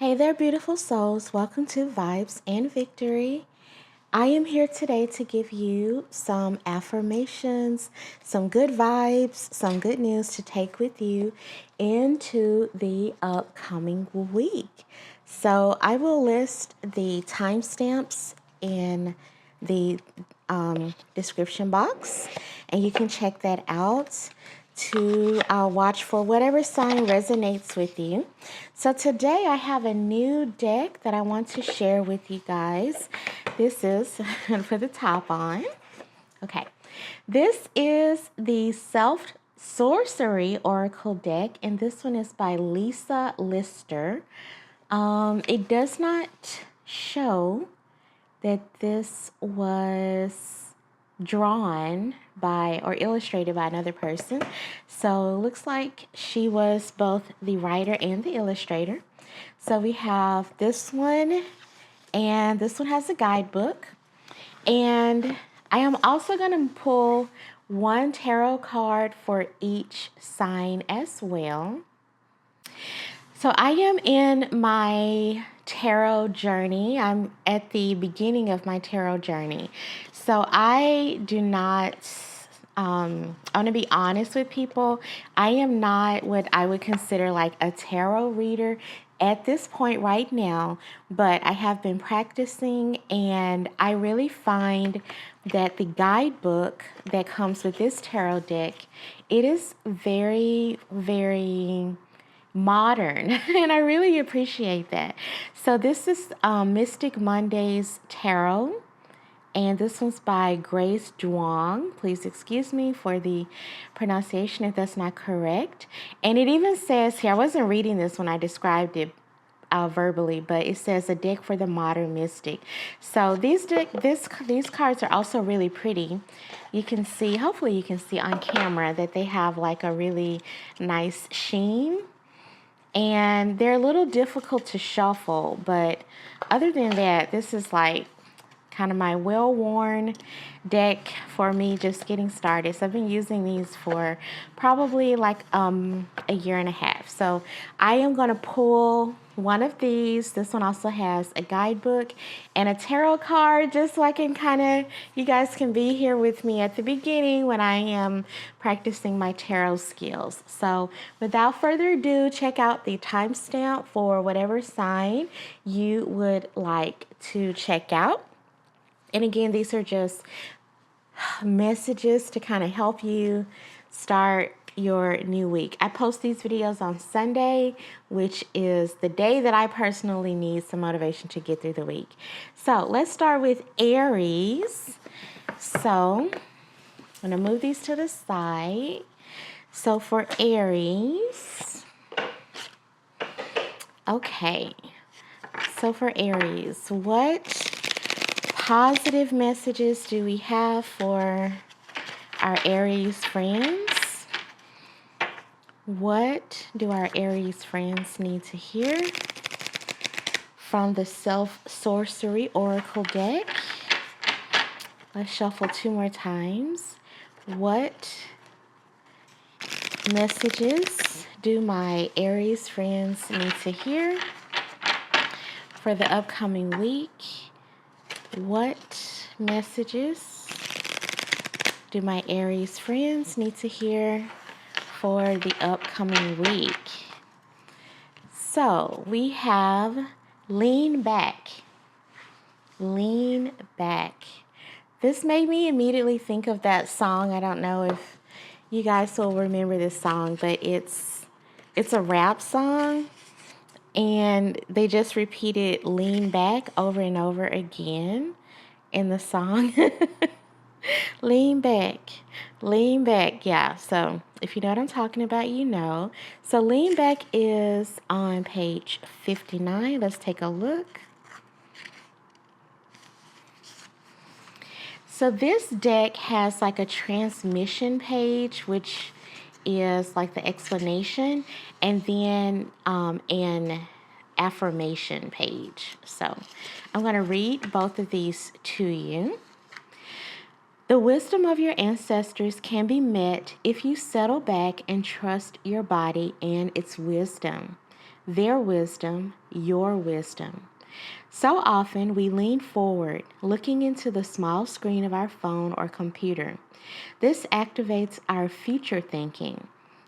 Hey there, beautiful souls. Welcome to Vibes and Victory. I am here today to give you some affirmations, some good vibes, some good news to take with you into the upcoming week. So I will list the timestamps in the description box, and you can check that out to watch for whatever sign resonates with you. So today I have a new deck that I want to share with you guys. This is for the top on. Okay, this is the Self Sorcery Oracle deck, and this one is by Lisa Lister. It does not show that this was drawn by or illustrated by another person. So it looks like she was both the writer and the illustrator. So we have this one, and this one has a guidebook. And I am also going to pull one tarot card for each sign as well. So I am in my tarot journey. I'm at the beginning of my tarot journey. So I do not, I want to be honest with people. I am not what I would consider like a tarot reader at this point right now, but I have been practicing, and I really find that the guidebook that comes with this tarot deck, it is very, very modern, and I really appreciate that. So this is Mystic Monday's Tarot, and this one's by Grace Duong. Please excuse me for the pronunciation if that's not correct. And it even says here, I wasn't reading this when I described it verbally, but it says a deck for the modern mystic. So these cards are also really pretty. You can see, hopefully you can see on camera, that they have like a really nice sheen. And they're a little difficult to shuffle, but other than that, this is like kind of my well-worn deck for me just getting started. So I've been using these for probably like a year and a half. So I am going to pull one of these. This one also has a guidebook and a tarot card, just so I can you guys can be here with me at the beginning when I am practicing my tarot skills. So without further ado, check out the timestamp for whatever sign you would like to check out. And again, these are just messages to kind of help you start your new week. I post these videos on Sunday, which is the day that I personally need some motivation to get through the week. So let's start with Aries. So I'm going to move these to the side. So for Aries, okay. So for Aries, what positive messages do we have for our Aries friends? What do our Aries friends need to hear from the Self-Sorcery Oracle deck? Let's shuffle 2 more times. What messages do my Aries friends need to hear for the upcoming week? What messages do my Aries friends need to hear for the upcoming week? So we have lean back. Lean back. This made me immediately think of that song. I don't know if you guys will remember this song, but it's a rap song. And they just repeated lean back over and over again in the song. Lean back. Yeah, so if you know what I'm talking about, you know. So lean back is on page 59. Let's take a look. So this deck has like a transmission page, which is like the explanation, and then an affirmation page. So I'm going to read both of these to you. The wisdom of your ancestors can be met if you settle back and trust your body and its wisdom. their wisdom, your wisdom. So often we lean forward, looking into the small screen of our phone or computer. This activates our future thinking.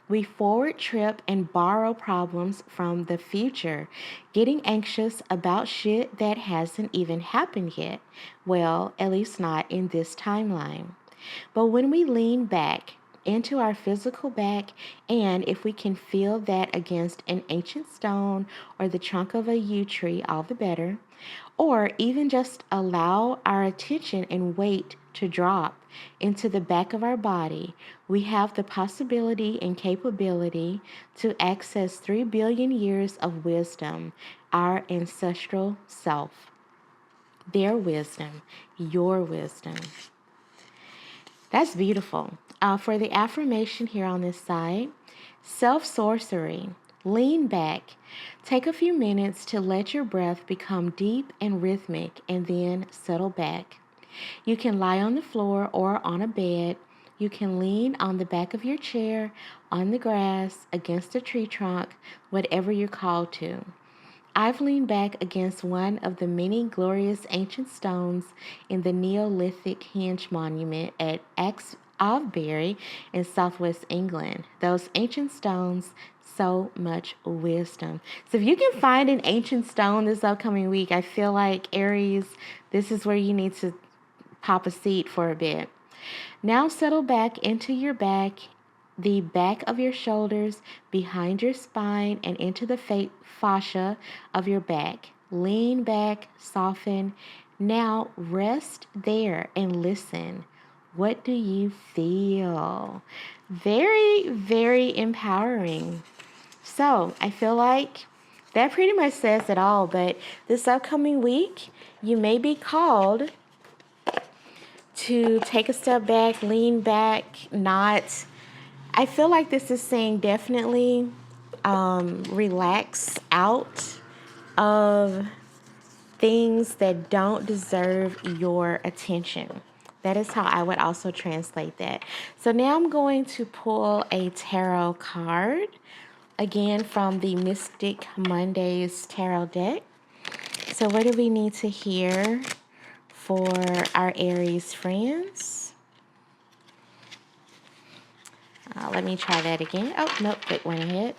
We forward trip and borrow problems from the future, getting anxious about shit that hasn't even happened yet. Well, at least not in this timeline. But when we lean back into our physical back, and if we can feel that against an ancient stone or the trunk of a yew tree, all the better, or even just allow our attention and weight to drop into the back of our body, we have the possibility and capability to access 3 billion years of wisdom, our ancestral self, their wisdom, your wisdom. That's beautiful. For the affirmation here on this side, self-sorcery. Lean back. Take a few minutes to let your breath become deep and rhythmic and then settle back. You can lie on the floor or on a bed. You can lean on the back of your chair, on the grass, against a tree trunk, whatever you're called to. I've leaned back against one of the many glorious ancient stones in the Neolithic Henge Monument at Avebury in southwest England. Those ancient stones, so much wisdom. So if you can find an ancient stone this upcoming week, I feel like Aries, this is where you need to pop a seat for a bit. Now settle back into your back, the back of your shoulders, behind your spine, and into the fascia of your back. Lean back, soften. Now rest there and listen. What do you feel? Very, very empowering. So I feel like that pretty much says it all. But this upcoming week, you may be called to take a step back, lean back, not. I feel like this is saying definitely relax out of things that don't deserve your attention. That is how I would also translate that. So now I'm going to pull a tarot card, again from the Mystic Mondays tarot deck. So what do we need to hear for our Aries friends? Let me try that again. Oh, nope, it went ahead.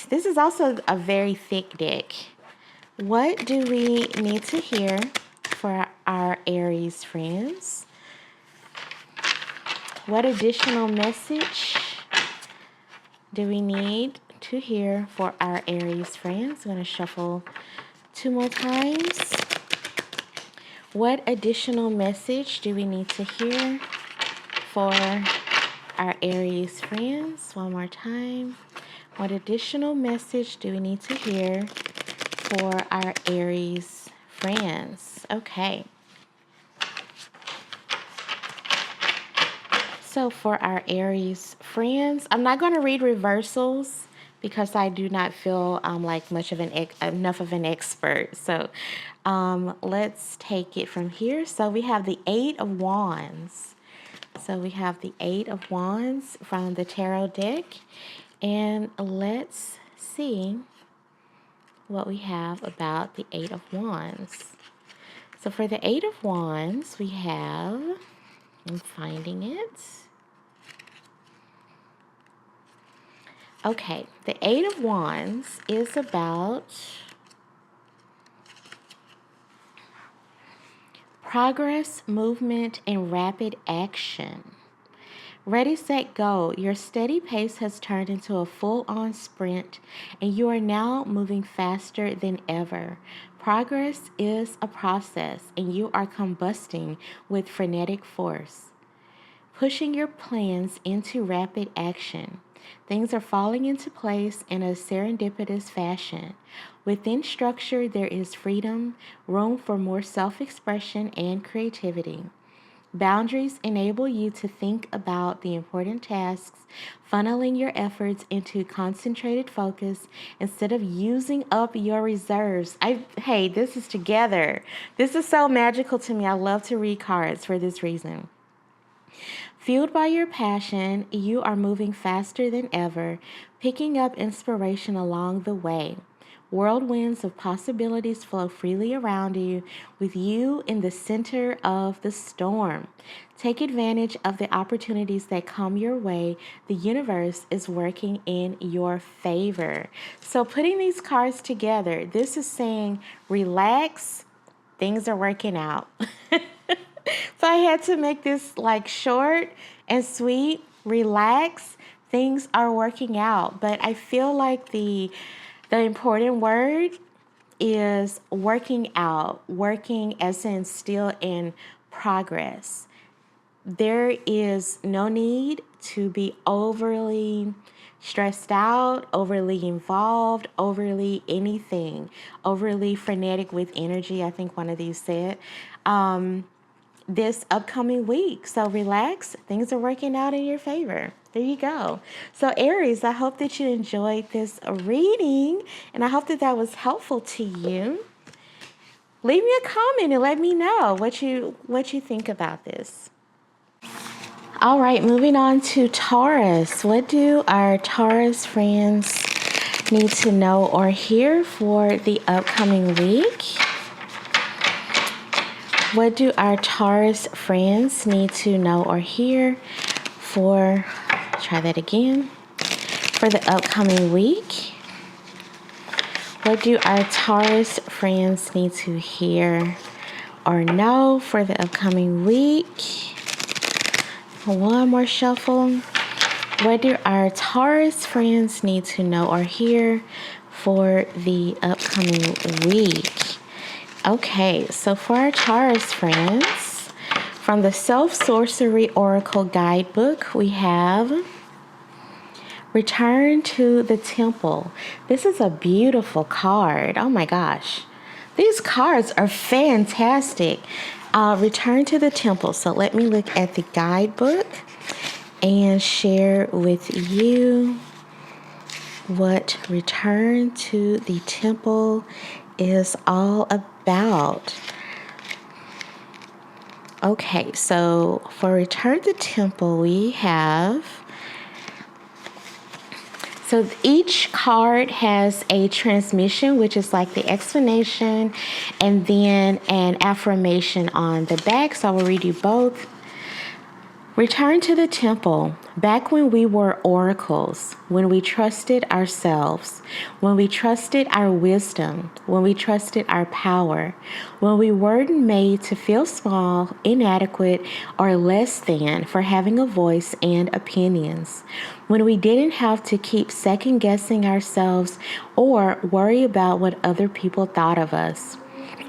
This is also a very thick deck. What do we need to hear for our Aries friends? What additional message do we need to hear for our Aries friends? I'm going to shuffle 2 more times. What additional message do we need to hear for our Aries friends? One more time. What additional message do we need to hear for our Aries friends? Okay. So for our Aries friends, I'm not going to read reversals because I do not feel like enough of an expert. So let's take it from here. So we have the 8 of Wands. So we have the 8 of Wands from the tarot deck. And let's see what we have about the 8 of Wands. So for the 8 of Wands, we have, I'm finding it. Okay, the 8 of Wands is about progress, movement, and rapid action. Ready, set, go. Your steady pace has turned into a full-on sprint, and you are now moving faster than ever. Progress is a process, and you are combusting with frenetic force, pushing your plans into rapid action. Things are falling into place in a serendipitous fashion. Within structure, there is freedom, room for more self-expression and creativity. Boundaries enable you to think about the important tasks, funneling your efforts into concentrated focus instead of using up your reserves. Hey, this is together. This is so magical to me. I love to read cards for this reason. Fueled by your passion, you are moving faster than ever, picking up inspiration along the way. Whirlwinds of possibilities flow freely around you, with you in the center of the storm. Take advantage of the opportunities that come your way. The universe is working in your favor. So, putting these cards together, this is saying relax, things are working out. So I had to make this like short and sweet, relax, things are working out. But I feel like the important word is working out, working as in still in progress. There is no need to be overly stressed out, overly involved, overly anything, overly frenetic with energy. I think one of these said. This upcoming week. So relax, things are working out in your favor. There you go. So Aries, I hope that you enjoyed this reading and I hope that that was helpful to you. Leave me a comment and let me know what you think about this. All right, moving on to Taurus. What do our Taurus friends need to know or hear for the upcoming week? What do our Taurus friends need to know or hear for, try that again, for the upcoming week? What do our Taurus friends need to hear or know for the upcoming week? One more shuffle. What do our Taurus friends need to know or hear for the upcoming week? Okay, so for our Taurus friends, from the Self-Sorcery Oracle Guidebook, we have Return to the Temple. This is a beautiful card. Oh my gosh. These cards are fantastic. Return to the Temple. So let me look at the guidebook and share with you what Return to the Temple is all about. Okay, so for Return to the Temple, we have, so each card has a transmission, which is like the explanation, and then an affirmation on the back. So I will read you both. Return to the temple, back when we were oracles, when we trusted ourselves, when we trusted our wisdom, when we trusted our power, when we weren't made to feel small, inadequate, or less than for having a voice and opinions, when we didn't have to keep second guessing ourselves or worry about what other people thought of us,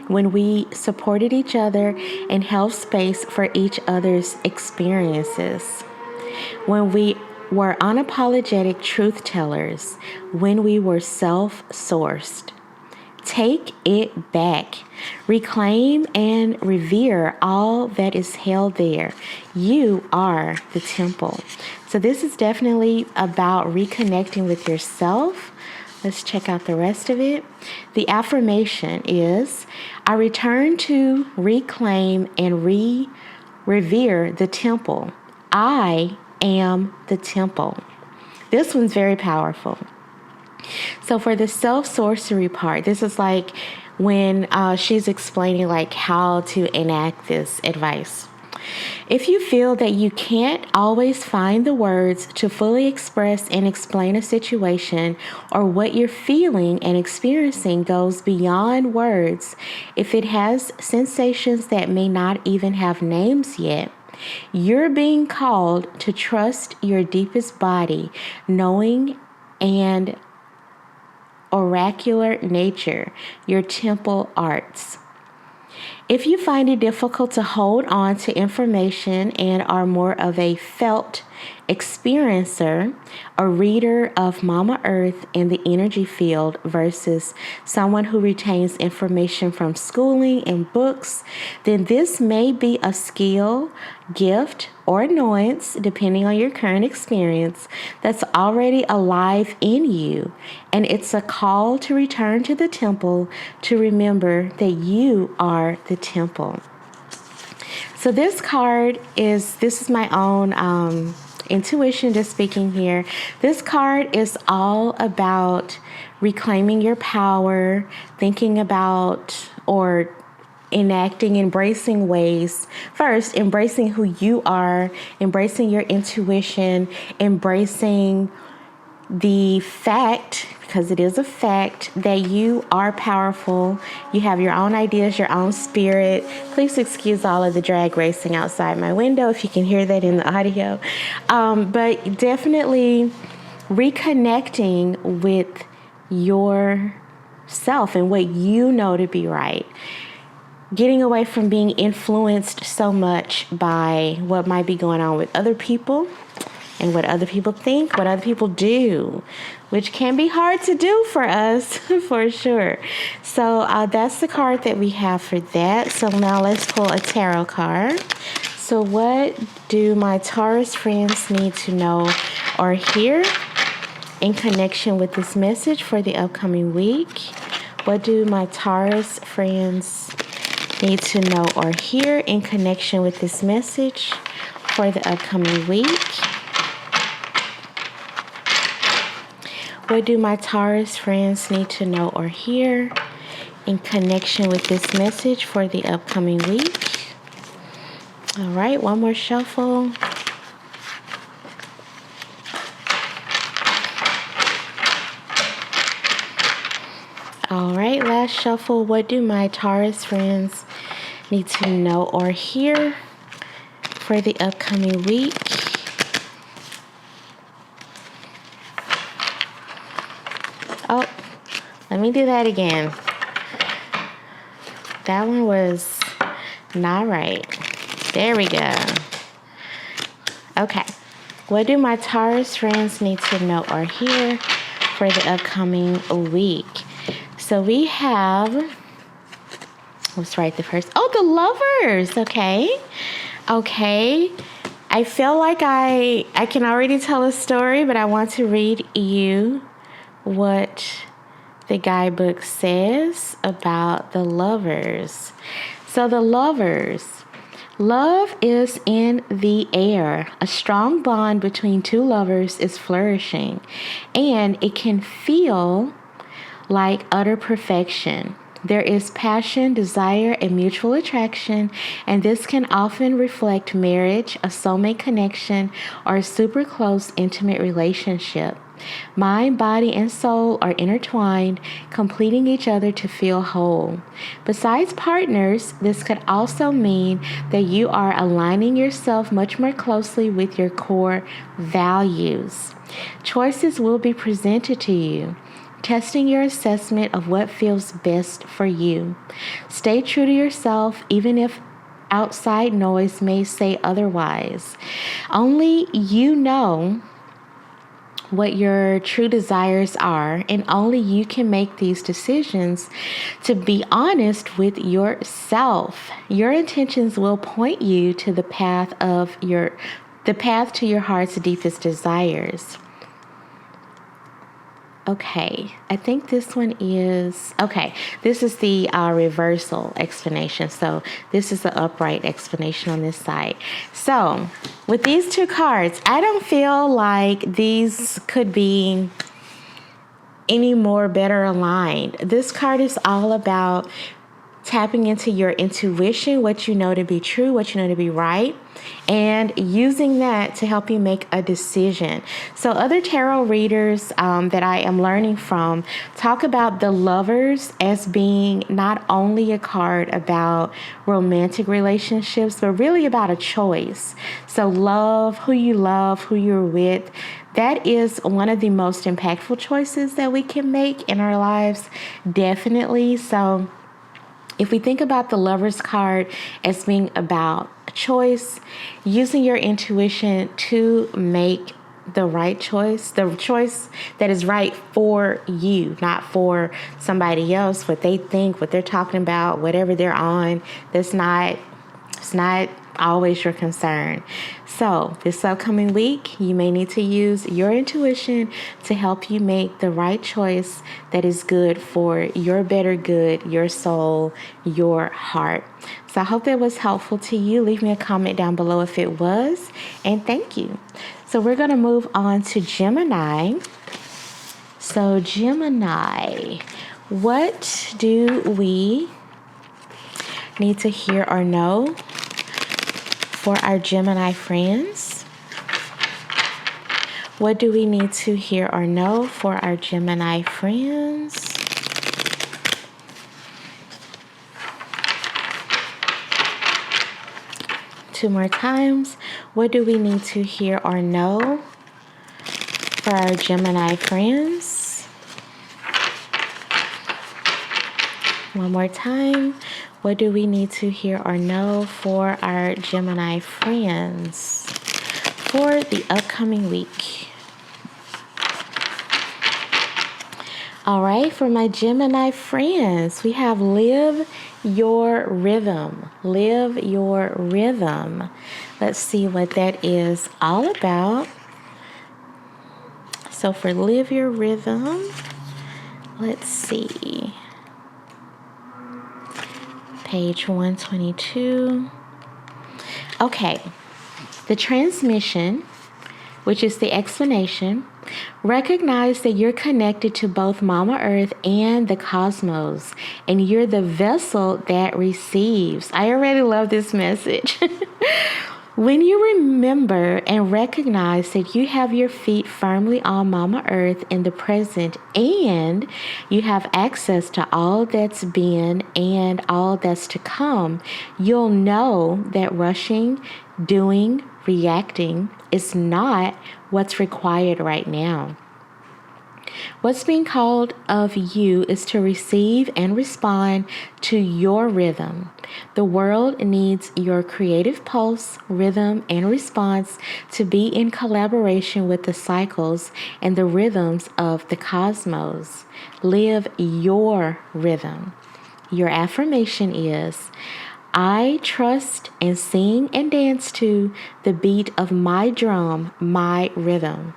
when we supported each other and held space for each other's experiences, when we were unapologetic truth tellers, when we were self-sourced. Take it back. Reclaim and revere all that is held there. You are the temple. So this is definitely about reconnecting with yourself. Let's check out the rest of it. The affirmation is, I return to reclaim and revere the temple. I am the temple. This one's very powerful. So for the self-sorcery part, this is like when she's explaining like how to enact this advice. If you feel that you can't always find the words to fully express and explain a situation, or what you're feeling and experiencing goes beyond words, if it has sensations that may not even have names yet, you're being called to trust your deepest body, knowing and oracular nature, your temple arts. If you find it difficult to hold on to information and are more of a felt experiencer, a reader of Mama Earth and the energy field versus someone who retains information from schooling and books, then this may be a skill, gift, or annoyance, depending on your current experience, that's already alive in you. And it's a call to return to the temple to remember that you are the temple. So this is my own intuition just speaking here. This card is all about reclaiming your power, thinking about or embracing ways. First, embracing who you are, embracing your intuition, embracing the fact, because it is a fact, that you are powerful. You have your own ideas, your own spirit. Please excuse all of the drag racing outside my window if you can hear that in the audio. But definitely reconnecting with yourself and what you know to be right. Getting away from being influenced so much by what might be going on with other people and what other people think, what other people do, which can be hard to do for us, for sure. So that's the card that we have for that. So now let's pull a tarot card. So what do my Taurus friends need to know or hear in connection with this message for the upcoming week? What do my Taurus friends need to know or hear in connection with this message for the upcoming week? What do my Taurus friends need to know or hear in connection with this message for the upcoming week? All right, one more shuffle. All right, last shuffle. What do my Taurus friends need to know or hear for the upcoming week? Oh, let me do that again. That one was not right. There we go. Okay. What do my Taurus friends need to know or hear for the upcoming week? So we have, let's write the first. Oh, the Lovers. Okay. I feel like I can already tell a story, but I want to read you what the guidebook says about the Lovers. So the Lovers. Love is in the air. A strong bond between two lovers is flourishing, and it can feel like utter perfection. There is passion, desire, and mutual attraction, and this can often reflect marriage, a soulmate connection, or a super close, intimate relationship. Mind, body, and soul are intertwined, completing each other to feel whole. Besides partners, this could also mean that you are aligning yourself much more closely with your core values. Choices will be presented to you, testing your assessment of what feels best for you. Stay true to yourself, even if outside noise may say otherwise. Only you know what your true desires are, and only you can make these decisions to be honest with yourself. Your intentions will point you to the path to your heart's deepest desires. Okay, I think this one is, okay, this is the reversal explanation. So this is the upright explanation on this side. So with these two cards, I don't feel like these could be any more better aligned. This card is all about tapping into your intuition, what you know to be true, what you know to be right, and using that to help you make a decision. So other tarot readers that I am learning from talk about the Lovers as being not only a card about romantic relationships, but really about a choice. So love, who you're with, that is one of the most impactful choices that we can make in our lives, definitely. So if we think about the Lovers card as being about a choice, using your intuition to make the right choice, the choice that is right for you, not for somebody else, what they think, what they're talking about, whatever they're on, it's not always your concern. So this upcoming week, you may need to use your intuition to help you make the right choice that is good for your better good, your soul, your heart. So I hope that was helpful to you. Leave me a comment down below if it was, and thank you. So we're going to move on to Gemini. So Gemini, what do we need to hear or know for our Gemini friends? What do we need to hear or know for our Gemini friends? Two more times. What do we need to hear or know for our Gemini friends? One more time. What do we need to hear or know for our Gemini friends for the upcoming week? All right, for my Gemini friends, we have live your rhythm. Live your rhythm. Let's see what that is all about. So for live your rhythm, let's see. Page 122. Okay, the transmission, which is the explanation, recognize that you're connected to both Mama Earth and the cosmos, and you're the vessel that receives. I already love this message. When you remember and recognize that you have your feet firmly on Mama Earth in the present, and you have access to all that's been and all that's to come, you'll know that rushing, doing, reacting is not what's required right now. What's being called of you is to receive and respond to your rhythm. The world needs your creative pulse, rhythm, and response to be in collaboration with the cycles and the rhythms of the cosmos. Live your rhythm. Your affirmation is, I trust and sing and dance to the beat of my drum, my rhythm.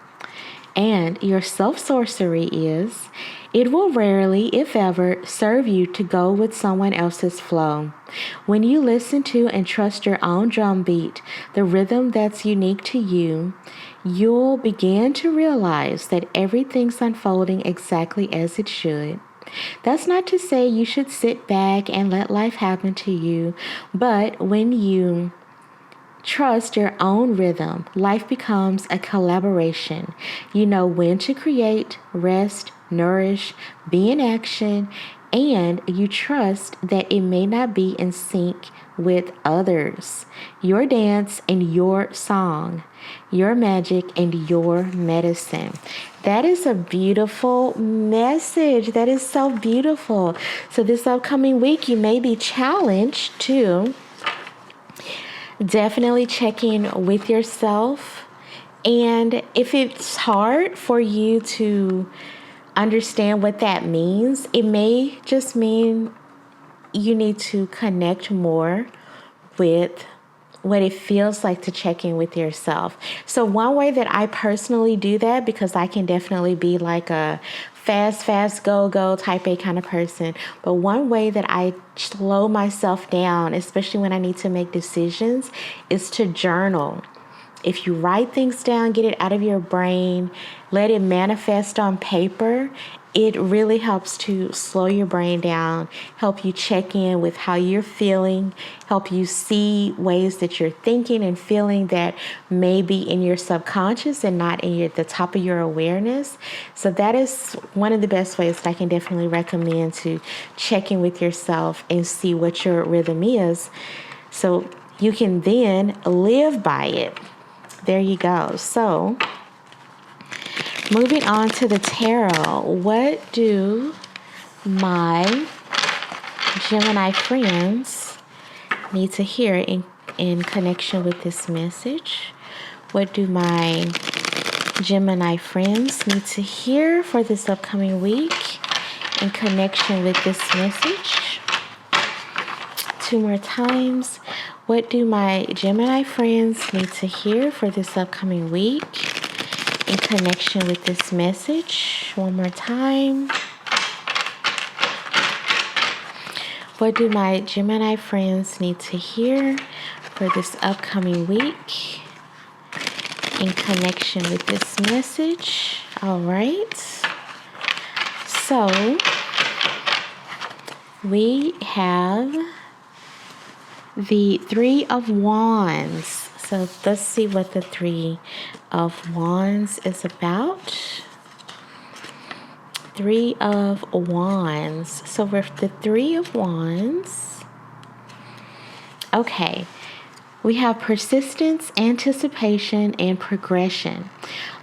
And your self-sorcery is, it will rarely, if ever, serve you to go with someone else's flow. When you listen to and trust your own drum beat, the rhythm that's unique to you, you'll begin to realize that everything's unfolding exactly as it should. That's not to say you should sit back and let life happen to you, but when you trust your own rhythm, life becomes a collaboration. You know when to create, rest, nourish, be in action, and you trust that it may not be in sync with others. Your dance and your song, your magic and your medicine. That is a beautiful message. That is so beautiful. So this upcoming week, you may be challenged to definitely check in with yourself. And if it's hard for you to understand what that means, it may just mean you need to connect more with what it feels like to check in with yourself. So one way that I personally do that, because I can definitely be like a fast, go type A kind of person. But one way that I slow myself down, especially when I need to make decisions, is to journal. If you write things down, get it out of your brain, let it manifest on paper, it really helps to slow your brain down, help you check in with how you're feeling, help you see ways that you're thinking and feeling that may be in your subconscious and not in the top of your awareness. So that is one of the best ways that I can definitely recommend to check in with yourself and see what your rhythm is, so you can then live by it. There you go. So moving on to the tarot, what do my Gemini friends need to hear in connection with this message? What do my Gemini friends need to hear for this upcoming week in connection with this message? Two more times. What do my Gemini friends need to hear for this upcoming week in connection with this message? One more time. What do my Gemini friends need to hear for this upcoming week in connection with this message? All right. So we have the Three of Wands. So let's see what the Three of Wands is about. Three of Wands. So with the Three of Wands, okay, we have persistence, anticipation, and progression.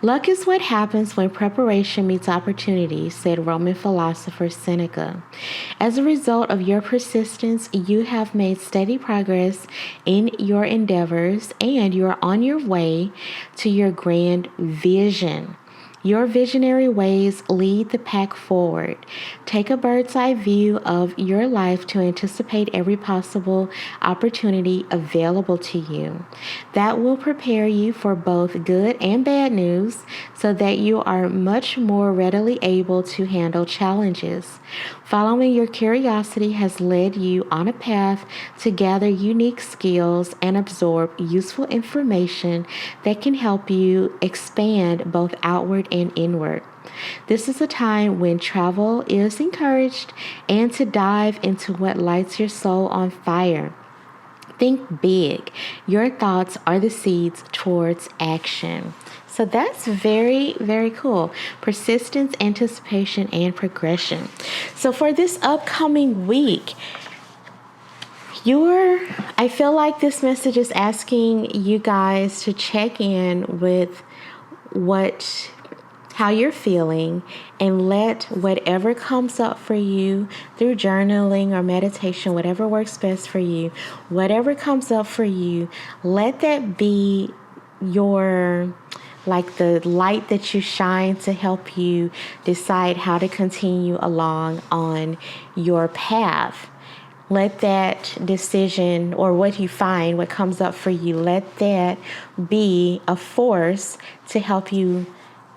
Luck is what happens when preparation meets opportunity, said Roman philosopher Seneca. As a result of your persistence, you have made steady progress in your endeavors, and you are on your way to your grand vision. Your visionary ways lead the pack forward. Take a bird's eye view of your life to anticipate every possible opportunity available to you. That will prepare you for both good and bad news so that you are much more readily able to handle challenges. Following your curiosity has led you on a path to gather unique skills and absorb useful information that can help you expand both outward and inward. This is a time when travel is encouraged and to dive into what lights your soul on fire. Think big. Your thoughts are the seeds towards action. So that's very, very cool. Persistence, anticipation, and progression. So for this upcoming week, I feel like this message is asking you guys to check in with how you're feeling, and let whatever comes up for you through journaling or meditation, whatever works best for you, whatever comes up for you, let that be the light that you shine to help you decide how to continue along on your path. Let that decision, or what you find, what comes up for you, let that be a force to help you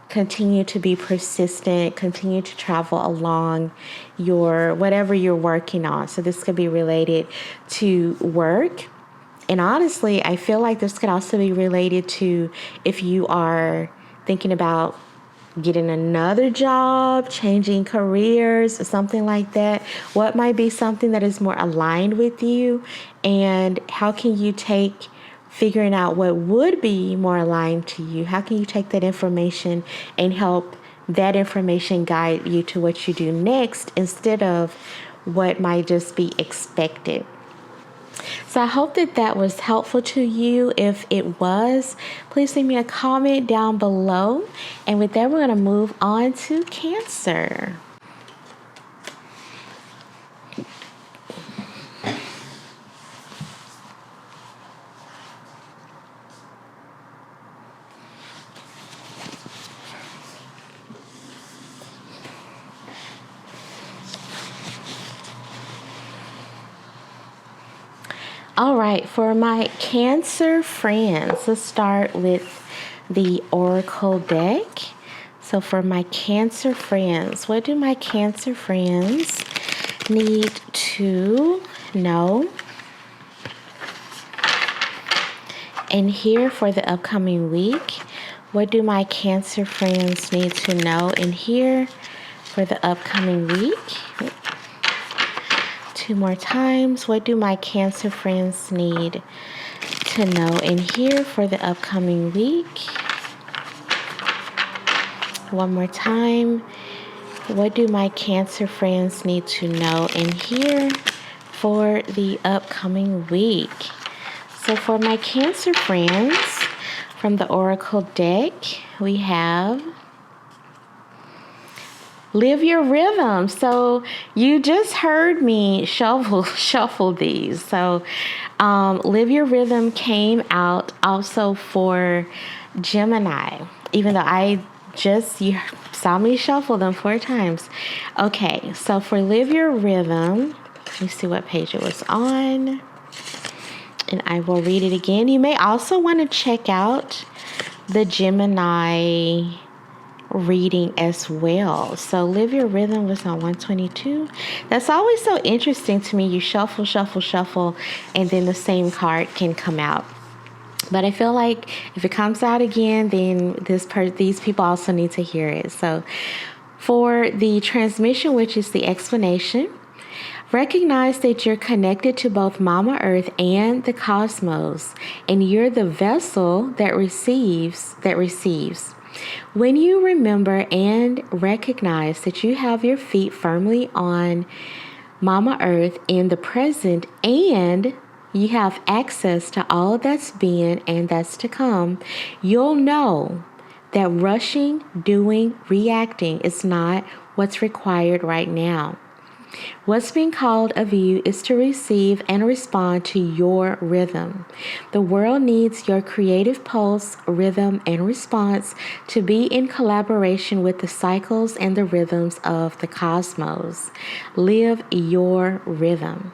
continue to be persistent, continue to travel along whatever you're working on. So this could be related to work. And honestly, I feel like this could also be related to if you are thinking about getting another job, changing careers, or something like that. What might be something that is more aligned with you, and how can you take figuring out what would be more aligned to you? How can you take that information and help that information guide you to what you do next instead of what might just be expected? So I hope that was helpful to you. If it was, please leave me a comment down below. And with that, we're going to move on to Cancer. All right, for my Cancer friends, let's start with the Oracle deck. So for my Cancer friends, what do my Cancer friends need to know and hear for the upcoming week? What do my Cancer friends need to know and hear for the upcoming week? Two more times. What do my Cancer friends need to know and hear for the upcoming week? One more time. What do my Cancer friends need to know and hear for the upcoming week? So for my Cancer friends, from the Oracle deck, we have Live Your Rhythm. So you just heard me shuffle these. So Live Your Rhythm came out also for Gemini, even though you saw me shuffle them 4 times. Okay, so for Live Your Rhythm, let me see what page it was on. and I will read it again. You may also want to check out the Gemini reading as well. So Live Your Rhythm was on 122. That's always so interesting to me. You shuffle, shuffle, shuffle, and then the same card can come out. But I feel like if it comes out again, then these people also need to hear it. So for the transmission, which is the explanation, recognize that you're connected to both Mama Earth and the cosmos, and you're the vessel that receives. When you remember and recognize that you have your feet firmly on Mama Earth in the present, and you have access to all that's been and that's to come, you'll know that rushing, doing, reacting is not what's required right now. What's being called of you is to receive and respond to your rhythm. The world needs your creative pulse, rhythm, and response to be in collaboration with the cycles and the rhythms of the cosmos. Live your rhythm.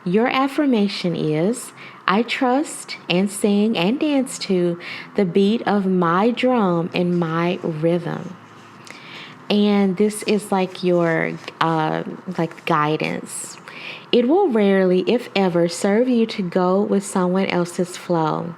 Your affirmation is, I trust and sing and dance to the beat of my drum and my rhythm. And this is like your guidance. It will rarely, if ever, serve you to go with someone else's flow.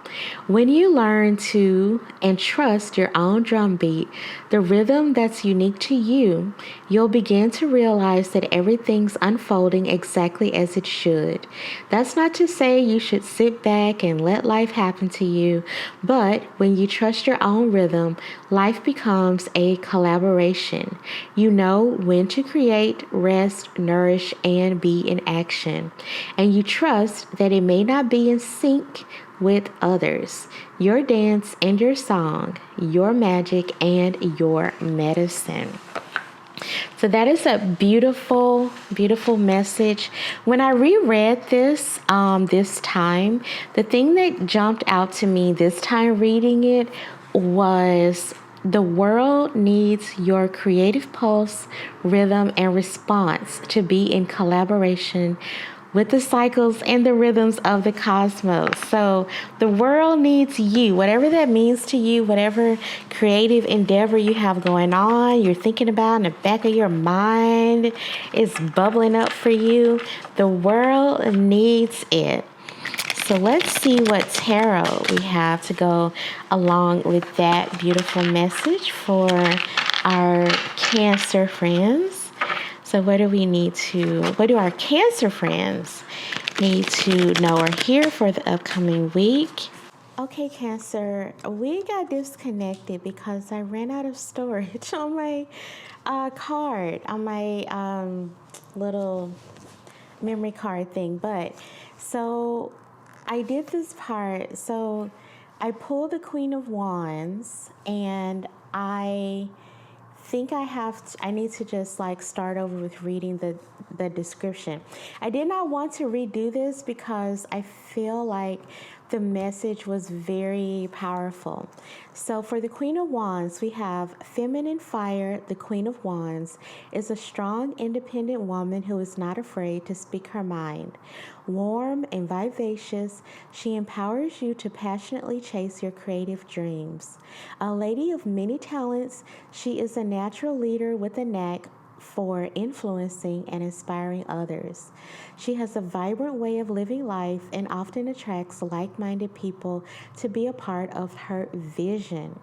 When you learn to and trust your own drumbeat, the rhythm that's unique to you, you'll begin to realize that everything's unfolding exactly as it should. That's not to say you should sit back and let life happen to you, but when you trust your own rhythm, life becomes a collaboration. You know when to create, rest, nourish, and be in action. And you trust that it may not be in sync with others. Your dance and your song, your magic and your medicine. So that is a beautiful, beautiful message. When I reread this this time, the thing that jumped out to me this time reading it was the world needs your creative pulse, rhythm, and response to be in collaboration with the cycles and the rhythms of the cosmos. So the world needs you, whatever that means to you, whatever creative endeavor you have going on, you're thinking about in the back of your mind, is bubbling up for you. The world needs it. So let's see what tarot we have to go along with that beautiful message for our Cancer friends. So what do our Cancer friends need to know or hear for the upcoming week? Okay, Cancer, we got disconnected because I ran out of storage on my card, on my little memory card thing. But so I did this part. So I pulled the Queen of Wands, and I think I need to just start over with reading the description. I did not want to redo this because I feel like the message was very powerful. So for the Queen of Wands, we have feminine fire. The Queen of Wands is a strong, independent woman who is not afraid to speak her mind. Warm and vivacious, she empowers you to passionately chase your creative dreams. A lady of many talents, she is a natural leader with a knack for influencing and inspiring others. She has a vibrant way of living life and often attracts like-minded people to be a part of her vision.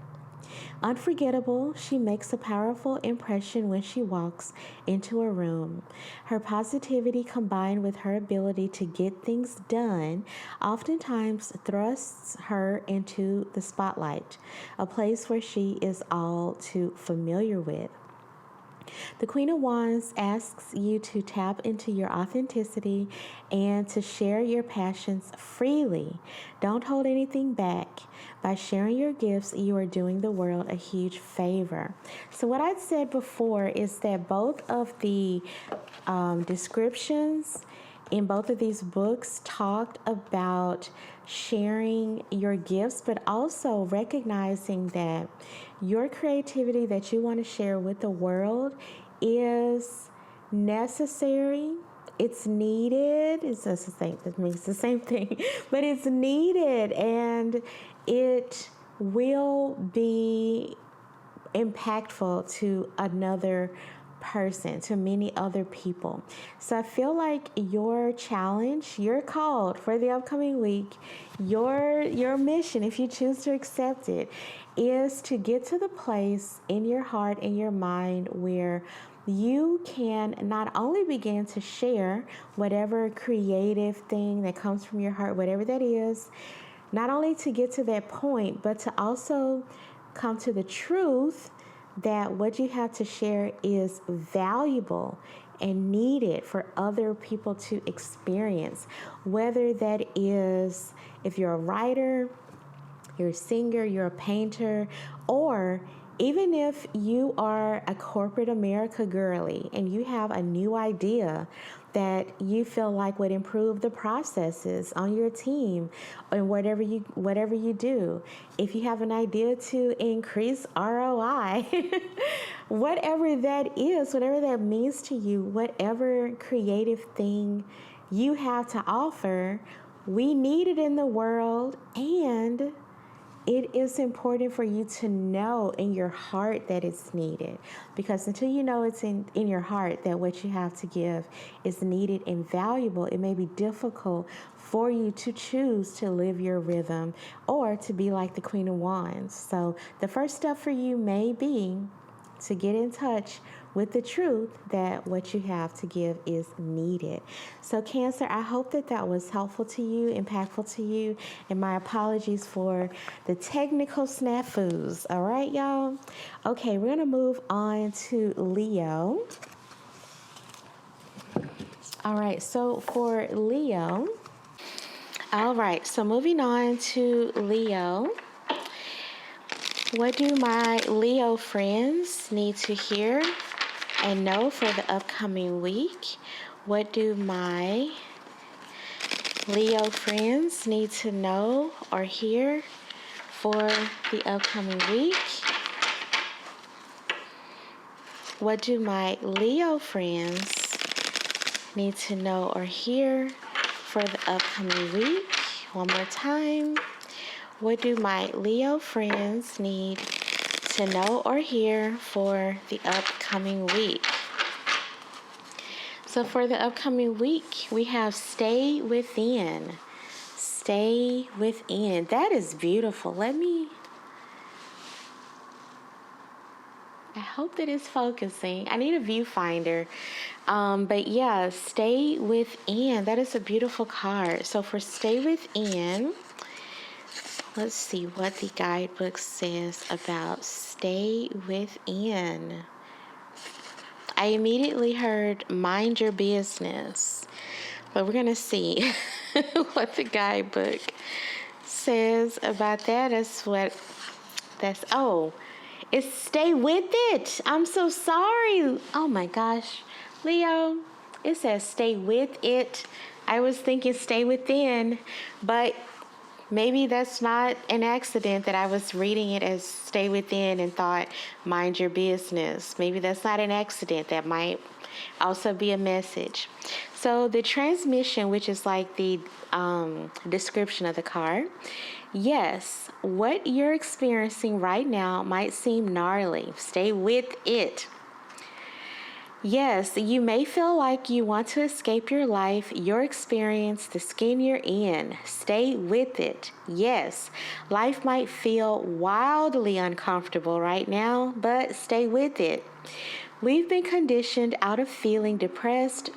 Unforgettable, she makes a powerful impression when she walks into a room. Her positivity combined with her ability to get things done oftentimes thrusts her into the spotlight, a place where she is all too familiar with. The Queen of Wands asks you to tap into your authenticity and to share your passions freely. Don't hold anything back. By sharing your gifts, you are doing the world a huge favor. So what I said before is that both of the descriptions in both of these books talked about sharing your gifts, but also recognizing that your creativity that you want to share with the world is necessary it's needed. It's just the same. That means the same thing, but it's needed, and it will be impactful to another person, to many other people. So I feel like your challenge, your call for the upcoming week, your mission, if you choose to accept it, is to get to the place in your heart and your mind where you can not only begin to share whatever creative thing that comes from your heart, whatever that is, not only to get to that point, but to also come to the truth that what you have to share is valuable and needed for other people to experience. Whether that is, if you're a writer, you're a singer, you're a painter, or even if you are a corporate America girly and you have a new idea that you feel like would improve the processes on your team and whatever you do. If you have an idea to increase ROI, whatever that is, whatever that means to you, whatever creative thing you have to offer, we need it in the world, and it is important for you to know in your heart that it's needed, because until you know it's in your heart that what you have to give is needed and valuable, it may be difficult for you to choose to live your rhythm or to be like the Queen of Wands. So the first step for you may be to get in touch with the truth that what you have to give is needed. So Cancer, I hope that was helpful to you, impactful to you, and my apologies for the technical snafus. All right, y'all? Okay, we're going to move on to Leo. All right, so for Leo, moving on to Leo. What do my Leo friends need to hear and know for the upcoming week? What do my Leo friends need to know or hear for the upcoming week? What do my Leo friends need to know or hear for the upcoming week? One more time. What do my Leo friends need to know or hear for the upcoming week? So for the upcoming week, we have stay within. Stay within. That is beautiful. I hope that it's focusing. I need a viewfinder. But yeah, stay within. That is a beautiful card. So for stay within, let's see what the guidebook says about stay within. I immediately heard mind your business, but we're going to see what the guidebook says about that. It's stay with it. I'm so sorry. Oh my gosh. Leo, it says stay with it. I was thinking stay within, but maybe that's not an accident that I was reading it as stay within and thought mind your business. Maybe that's not an accident. That might also be a message. So the transmission, which is like the description of the card. Yes, what you're experiencing right now might seem gnarly. Stay with it. Yes, you may feel like you want to escape your life, your experience, the skin you're in. Stay with it. Yes, life might feel wildly uncomfortable right now, but stay with it. We've been conditioned out of feeling depressed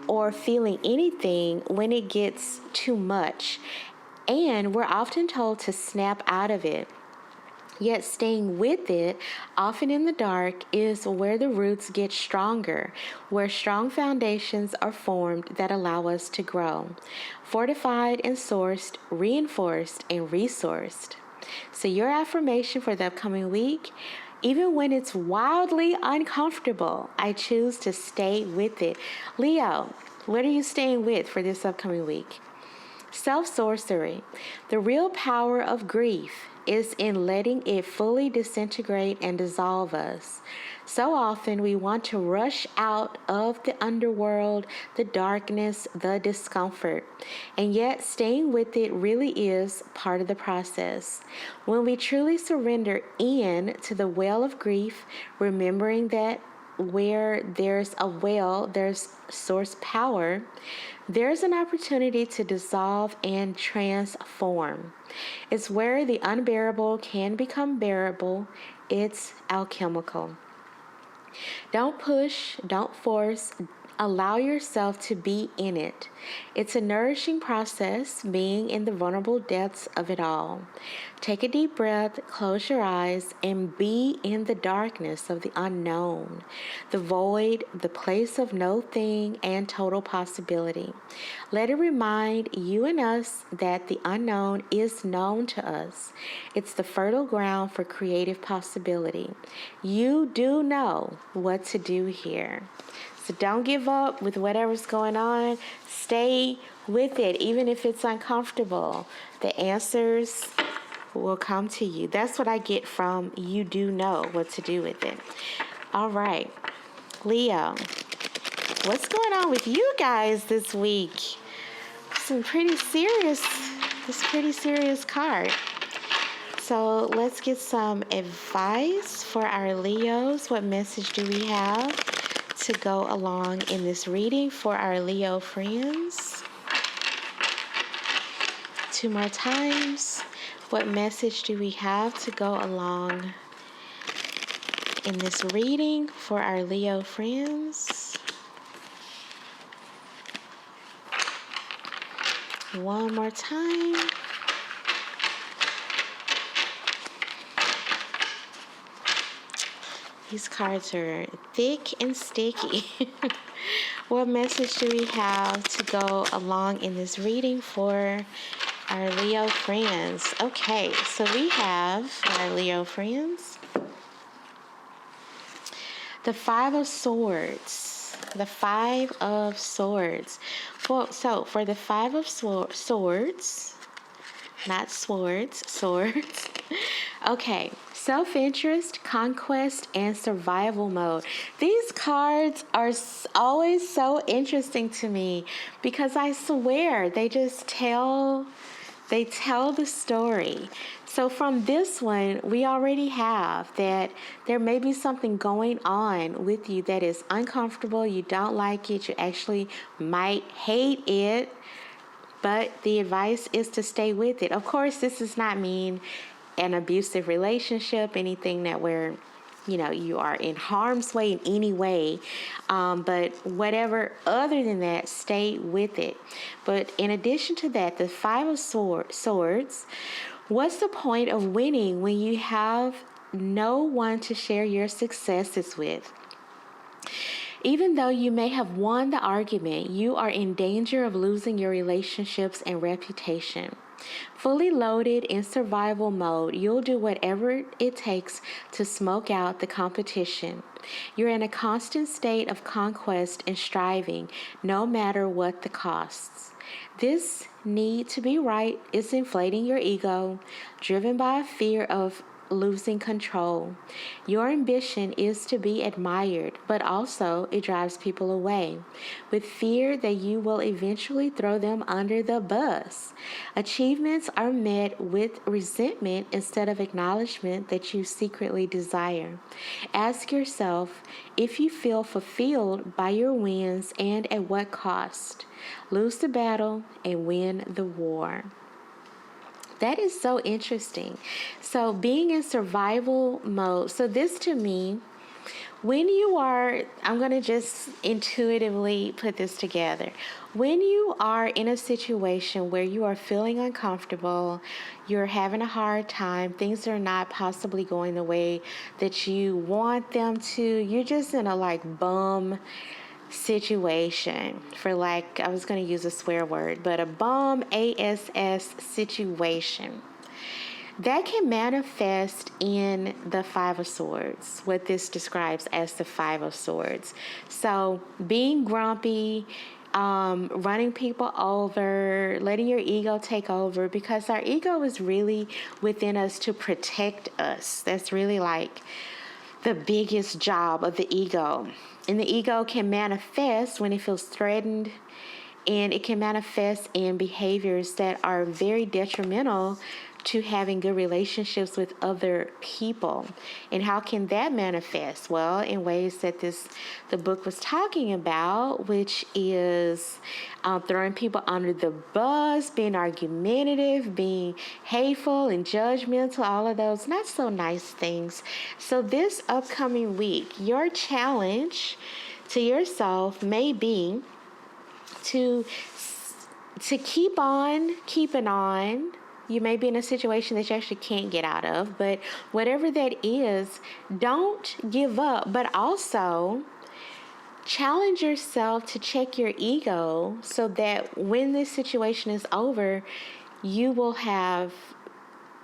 or feeling anything when it gets too much, and we're often told to snap out of it. Yet staying with it, often in the dark, is where the roots get stronger, where strong foundations are formed that allow us to grow, fortified and sourced, reinforced and resourced. So your affirmation for the upcoming week: even when it's wildly uncomfortable, I choose to stay with it. Leo, what are you staying with for this upcoming week? Self-sorcery. The real power of grief is in letting it fully disintegrate and dissolve us. So often we want to rush out of the underworld, the darkness, the discomfort, and yet staying with it really is part of the process. When we truly surrender in to the well of grief, remembering that where there's a well, there's source power, there's an opportunity to dissolve and transform. It's where the unbearable can become bearable. It's alchemical. Don't push, don't force, allow yourself to be in it. It's a nourishing process, being in the vulnerable depths of it all. Take a deep breath, close your eyes, and be in the darkness of the unknown, the void, the place of no thing and total possibility. Let it remind you and us that the unknown is known to us. It's the fertile ground for creative possibility. You do know what to do here. So don't give up with whatever's going on. Stay with it, even if it's uncomfortable. The answers will come to you. That's what I get from you do know what to do with it. All right, Leo, what's going on with you guys this week? This pretty serious card. So let's get some advice for our Leos. What message do we have to go along in this reading for our Leo friends? Two more times. What message do we have to go along in this reading for our Leo friends? One more time. These cards are thick and sticky. What message do we have to go along in this reading for our Leo friends? Okay, so we have our Leo friends. The Five of Swords. The Five of Swords. For the Five of Swords, not swords, swords. Okay, self-interest, conquest, and survival mode. These cards are always so interesting to me because I swear they tell the story. So from this one, we already have that there may be something going on with you that is uncomfortable. You don't like it. You actually might hate it. But the advice is to stay with it. Of course, this does not mean an abusive relationship, anything that where, you are in harm's way in any way. But whatever other than that, stay with it. But in addition to that, the Five of Swords, what's the point of winning when you have no one to share your successes with? Even though you may have won the argument, you are in danger of losing your relationships and reputation. Fully loaded in survival mode, you'll do whatever it takes to smoke out the competition. You're in a constant state of conquest and striving, no matter what the costs. This need to be right is inflating your ego, driven by a fear of losing control. Your ambition is to be admired, but also it drives people away, with fear that you will eventually throw them under the bus. Achievements are met with resentment instead of acknowledgement that you secretly desire. Ask yourself if you feel fulfilled by your wins and at what cost. Lose the battle and win the war. That is so interesting. So being in survival mode. So this to me, when you are, I'm going to just intuitively put this together. When you are in a situation where you are feeling uncomfortable, you're having a hard time, things are not possibly going the way that you want them to, you're just in a bum situation, I was going to use a swear word, but a bum ass situation. That can manifest in the Five of Swords, what this describes as the Five of Swords. So being grumpy, running people over, letting your ego take over, because our ego is really within us to protect us. That's really the biggest job of the ego. And the ego can manifest when it feels threatened, and it can manifest in behaviors that are very detrimental to having good relationships with other people. And how can that manifest? Well, in ways that the book was talking about, which is throwing people under the bus, being argumentative, being hateful and judgmental, all of those not so nice things. So this upcoming week, your challenge to yourself may be to keep on keeping on. You may be in a situation that you actually can't get out of, but whatever that is, don't give up, but also challenge yourself to check your ego so that when this situation is over, you will have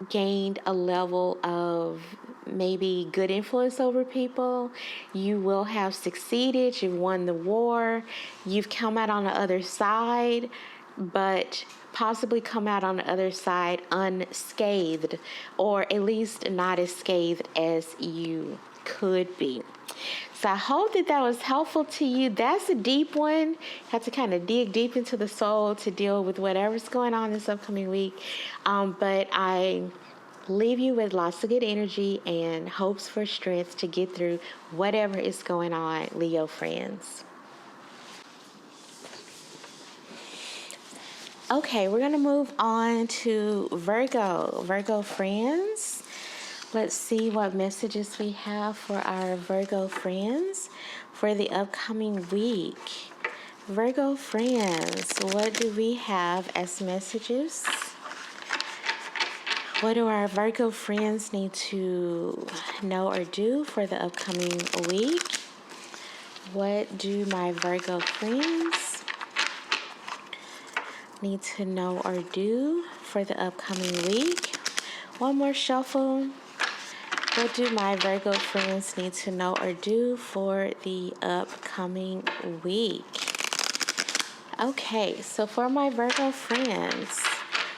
gained a level of maybe good influence over people. You will have succeeded. You've won the war. You've come out on the other side, but possibly come out on the other side unscathed, or at least not as scathed as you could be. So I hope that was helpful to you. That's a deep one. You have to kind of dig deep into the soul to deal with whatever's going on this upcoming week. But I leave you with lots of good energy and hopes for strength to get through whatever is going on, Leo friends. Okay, we're going to move on to Virgo. Virgo friends. Let's see what messages we have for our Virgo friends for the upcoming week. Virgo friends, what do we have as messages? What do our Virgo friends need to know or do for the upcoming week? What do my Virgo friends need to know or do for the upcoming week? One more shuffle. What do my Virgo friends need to know or do for the upcoming week? Okay, so for my Virgo friends,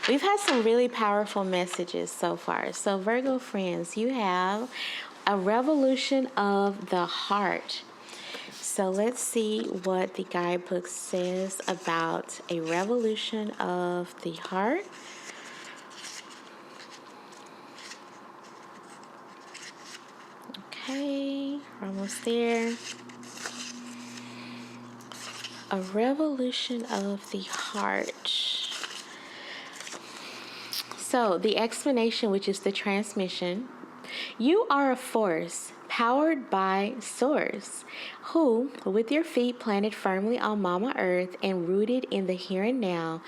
we've had some really powerful messages so far. So Virgo friends, you have a revolution of the heart. So let's see what the guidebook says about a revolution of the heart. Okay, we're almost there. A revolution of the heart. So the explanation, which is the transmission, you are a force powered by Source, who, with your feet planted firmly on Mama Earth and rooted in the here and now,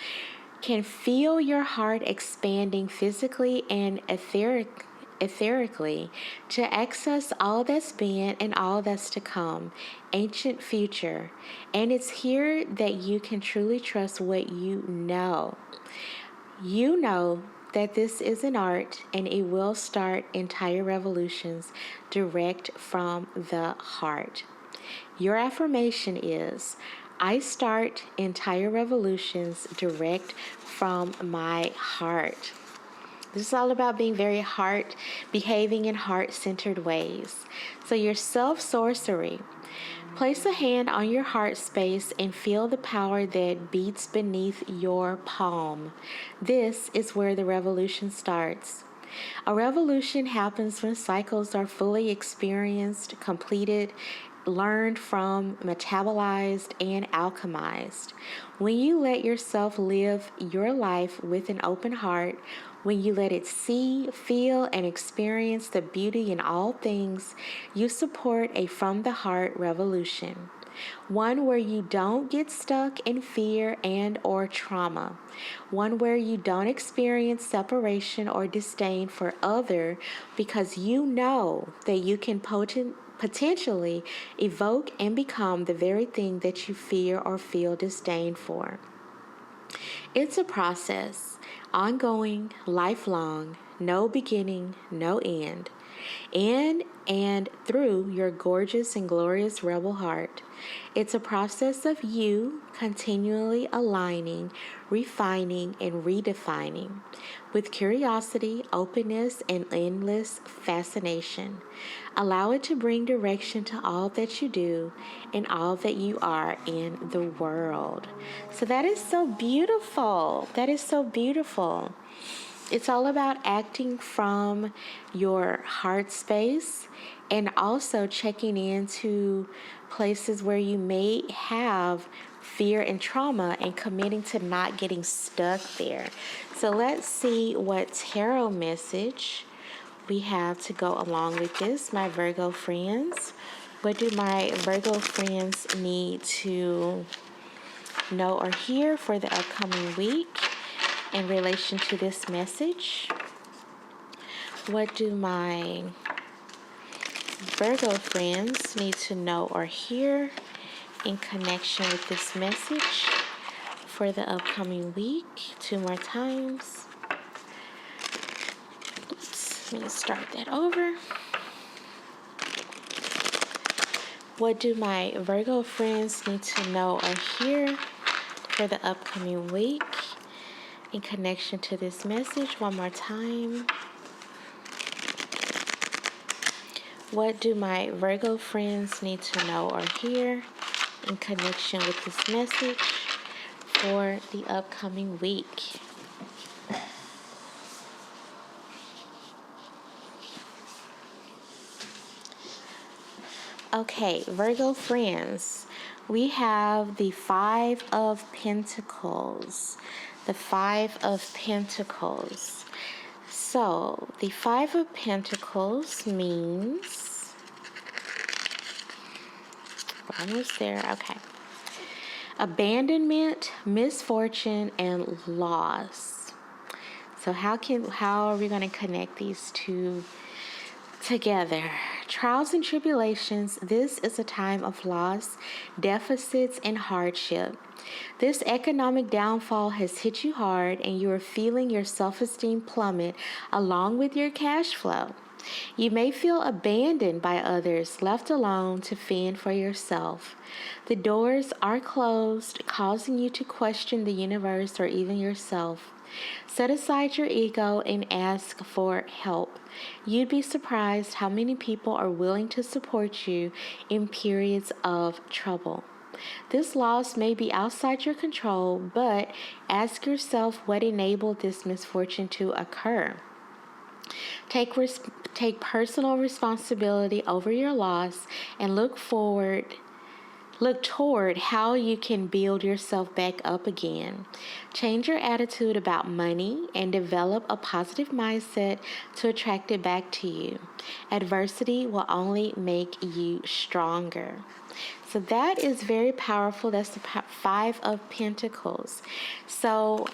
can feel your heart expanding physically and etherically to access all that's been and all that's to come, ancient future. And it's here that you can truly trust what you know. You know that this is an art and it will start entire revolutions direct from the heart. Your affirmation is, I start entire revolutions direct from my heart. This is all about being very behaving in heart-centered ways. So your self-sorcery. Place a hand on your heart space and feel the power that beats beneath your palm. This is where the revolution starts. A revolution happens when cycles are fully experienced, completed, learned from, metabolized, and alchemized. When you let yourself live your life with an open heart, when you let it see, feel, and experience the beauty in all things, you support a from-the-heart revolution. One where you don't get stuck in fear and or trauma. One where you don't experience separation or disdain for other because you know that you can potentially evoke and become the very thing that you fear or feel disdain for. It's a process. Ongoing, lifelong, no beginning, no end. in and through your gorgeous and glorious rebel heart. It's a process of you continually aligning, refining, and redefining with curiosity, openness, and endless fascination. Allow it to bring direction to all that you do and all that you are in the world. So that is so beautiful. That is so beautiful. It's all about acting from your heart space and also checking into places where you may have fear and trauma and committing to not getting stuck there. So let's see what tarot message we have to go along with this, my Virgo friends. What do my Virgo friends need to know or hear for the upcoming week in relation to this message? What do my Virgo friends need to know or hear in connection with this message for the upcoming week? 2 more times. Oops, let me start that over. What do my Virgo friends need to know or hear for the upcoming week in connection to this message? 1 more time. What do my Virgo friends need to know or hear in connection with this message for the upcoming week? Okay, Virgo friends, we have the 5 of Pentacles. The 5 of Pentacles. So, the 5 of Pentacles means, we're almost there, okay. Abandonment, misfortune, and loss. So how are we going to connect these two together? Trials and tribulations. This is a time of loss, deficits, and hardship. This economic downfall has hit you hard and you are feeling your self-esteem plummet along with your cash flow. You may feel abandoned by others, left alone to fend for yourself. The doors are closed, causing you to question the universe or even yourself. Set aside your ego and ask for help. You'd be surprised how many people are willing to support you in periods of trouble. This loss may be outside your control, but ask yourself what enabled this misfortune to occur. Take personal responsibility over your loss and look toward how you can build yourself back up again. Change your attitude about money and develop a positive mindset to attract it back to you. Adversity will only make you stronger. So that is very powerful. That's the 5 of Pentacles. So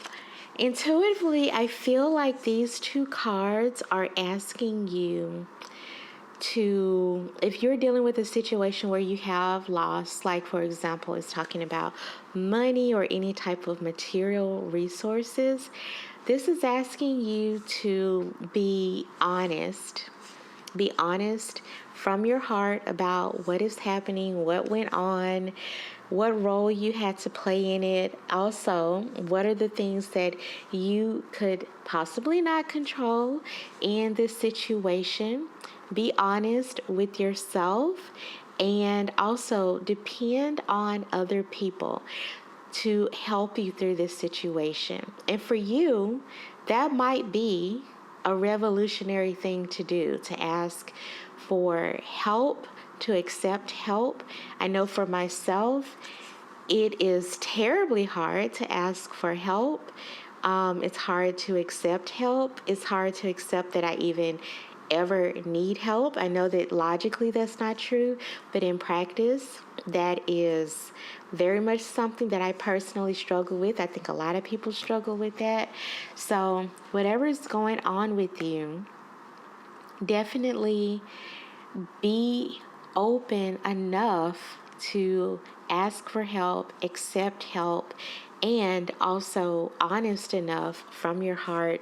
intuitively, I feel like these 2 cards are asking you to, if you're dealing with a situation where you have loss, like for example, it's talking about money or any type of material resources, this is asking you to be honest. Be honest from your heart about what is happening, what went on, what role you had to play in it. Also, what are the things that you could possibly not control in this situation? Be honest with yourself and also depend on other people to help you through this situation. And for you, that might be a revolutionary thing to do, to ask for help, to accept help. I know for myself, it is terribly hard to ask for help. It's hard to accept help. It's hard to accept that I even ever need help. I know that logically that's not true, but in practice, that is very much something that I personally struggle with. I think a lot of people struggle with that. So whatever is going on with you, definitely be open enough to ask for help, accept help, and also honest enough from your heart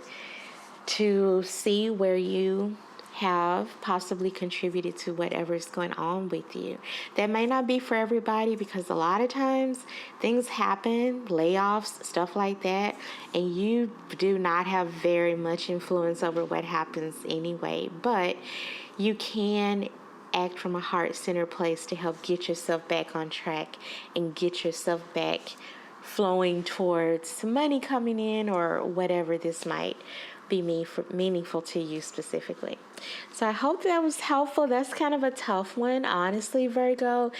to see where you have possibly contributed to whatever is going on with you. That may not be for everybody, because a lot of times things happen, layoffs, stuff like that, and you do not have very much influence over what happens anyway. But you can act from a heart-centered place to help get yourself back on track and get yourself back flowing towards money coming in, or whatever this might be meaningful to you specifically. So I hope that was helpful. That's kind of a tough one, honestly, Virgo.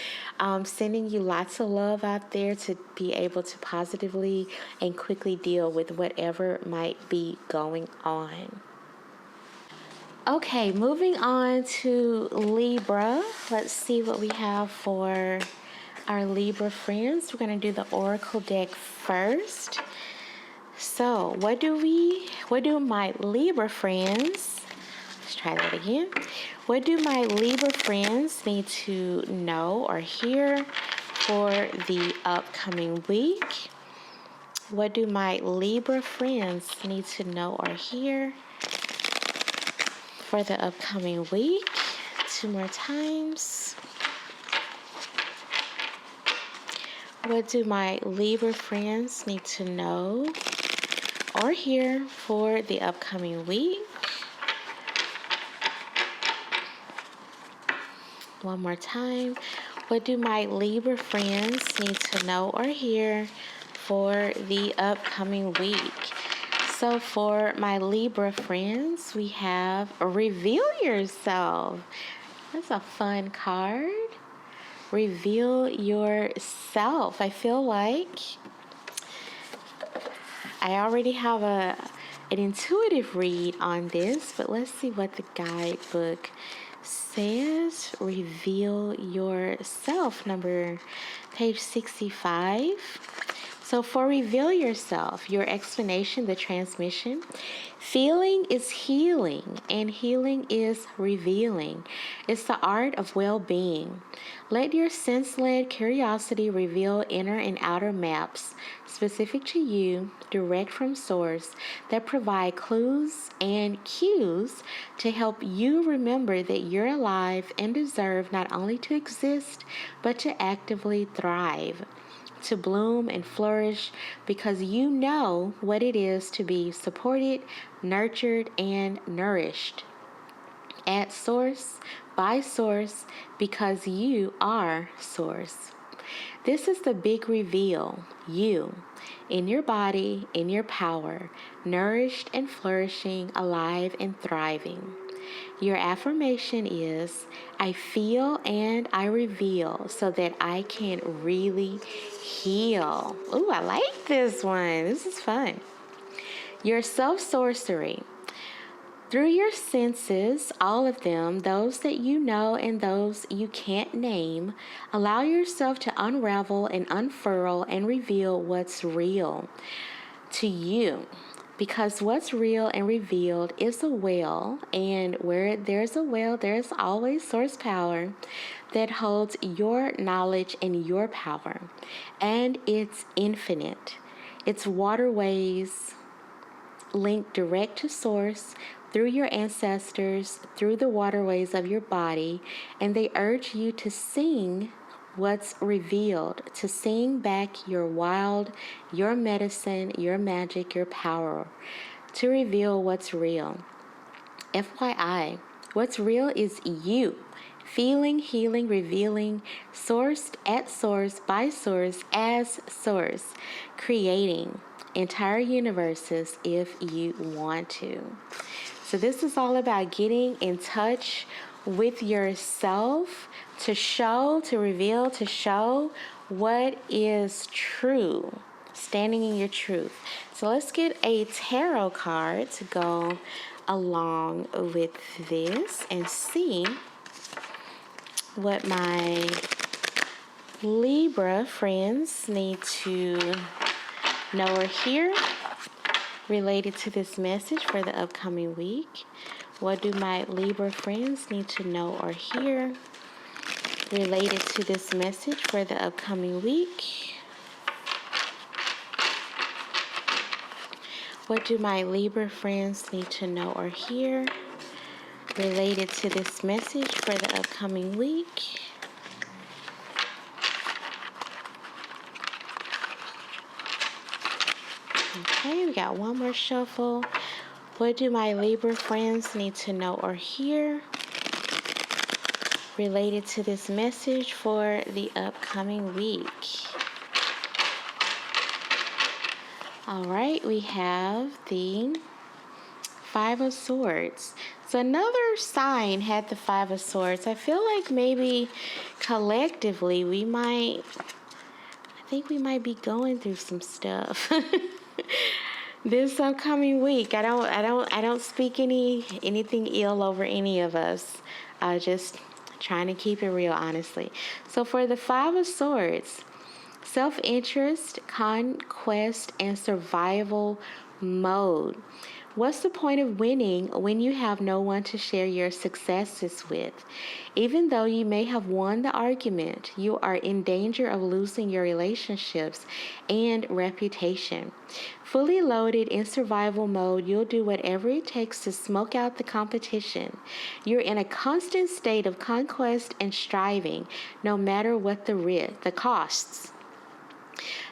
Sending you lots of love out there to be able to positively and quickly deal with whatever might be going on. Okay, moving on to Libra. Let's see what we have for our Libra friends. We're going to do the Oracle deck first. So, what do my Libra friends, let's try that again. What do my Libra friends need to know or hear for the upcoming week? What do my Libra friends need to know or hear for the upcoming week? 2 more times. What do my Libra friends need to know or hear for the upcoming week? One more time. What do my Libra friends need to know or hear for the upcoming week? So for my Libra friends, we have Reveal Yourself. That's a fun card. Reveal yourself. I feel like I already have an intuitive read on this, but let's see what the guidebook says. Reveal yourself, page 65. So for Reveal Yourself, your explanation, the transmission, feeling is healing and healing is revealing. It's the art of well-being. Let your sense-led curiosity reveal inner and outer maps specific to you, direct from source, that provide clues and cues to help you remember that you're alive and deserve not only to exist, but to actively thrive, to bloom and flourish, because you know what it is to be supported, nurtured, and nourished at source, by source, because you are source. This is the big reveal. You, in your body, in your power, nourished and flourishing, alive and thriving. Your affirmation is, I feel and I reveal so that I can really heal. Ooh, I like this one. This is fun. Your self-sorcery. Through your senses, all of them, those that you know and those you can't name, allow yourself to unravel and unfurl and reveal what's real to you. Because what's real and revealed is a well, and where there's a well, there's always source power that holds your knowledge and your power. And it's infinite. It's waterways linked direct to source through your ancestors, through the waterways of your body, and they urge you to sing what's revealed, to sing back your wild, your medicine, your magic, your power, to reveal what's real. FYI, what's real is you. Feeling, healing, revealing, sourced at source, by source, as source, creating entire universes if you want to. So this is all about getting in touch with yourself to show, to reveal, to show what is true, standing in your truth. So let's get a tarot card to go along with this and see what my Libra friends need to know or hear related to this message for the upcoming week. What do my Libra friends need to know or hear related to this message for the upcoming week? What do my Libra friends need to know or hear related to this message for the upcoming week. Okay, we got one more shuffle. What do my Libra friends need to know or hear related to this message for the upcoming week? All right, we have the Five of Swords. So another sign had the Five of Swords. I feel like maybe collectively I think we might be going through some stuff this upcoming week. I don't speak anything ill over any of us. Just trying to keep it real, honestly. So for the Five of Swords, self-interest, conquest, and survival mode. What's the point of winning when you have no one to share your successes with? Even though you may have won the argument, you are in danger of losing your relationships and reputation. Fully loaded in survival mode, you'll do whatever it takes to smoke out the competition. You're in a constant state of conquest and striving, no matter what the costs.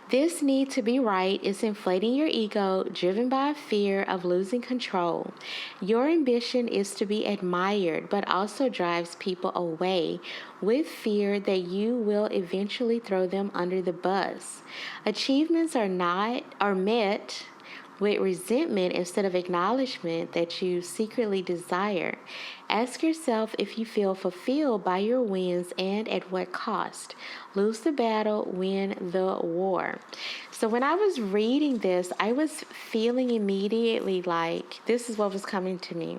This need to be right is inflating your ego, driven by a fear of losing control. Your ambition is to be admired, but also drives people away with fear that you will eventually throw them under the bus. Achievements are met with resentment instead of acknowledgement that you secretly desire. Ask yourself if you feel fulfilled by your wins and at what cost. Lose the battle, win the war. So when I was reading this, I was feeling immediately like this is what was coming to me.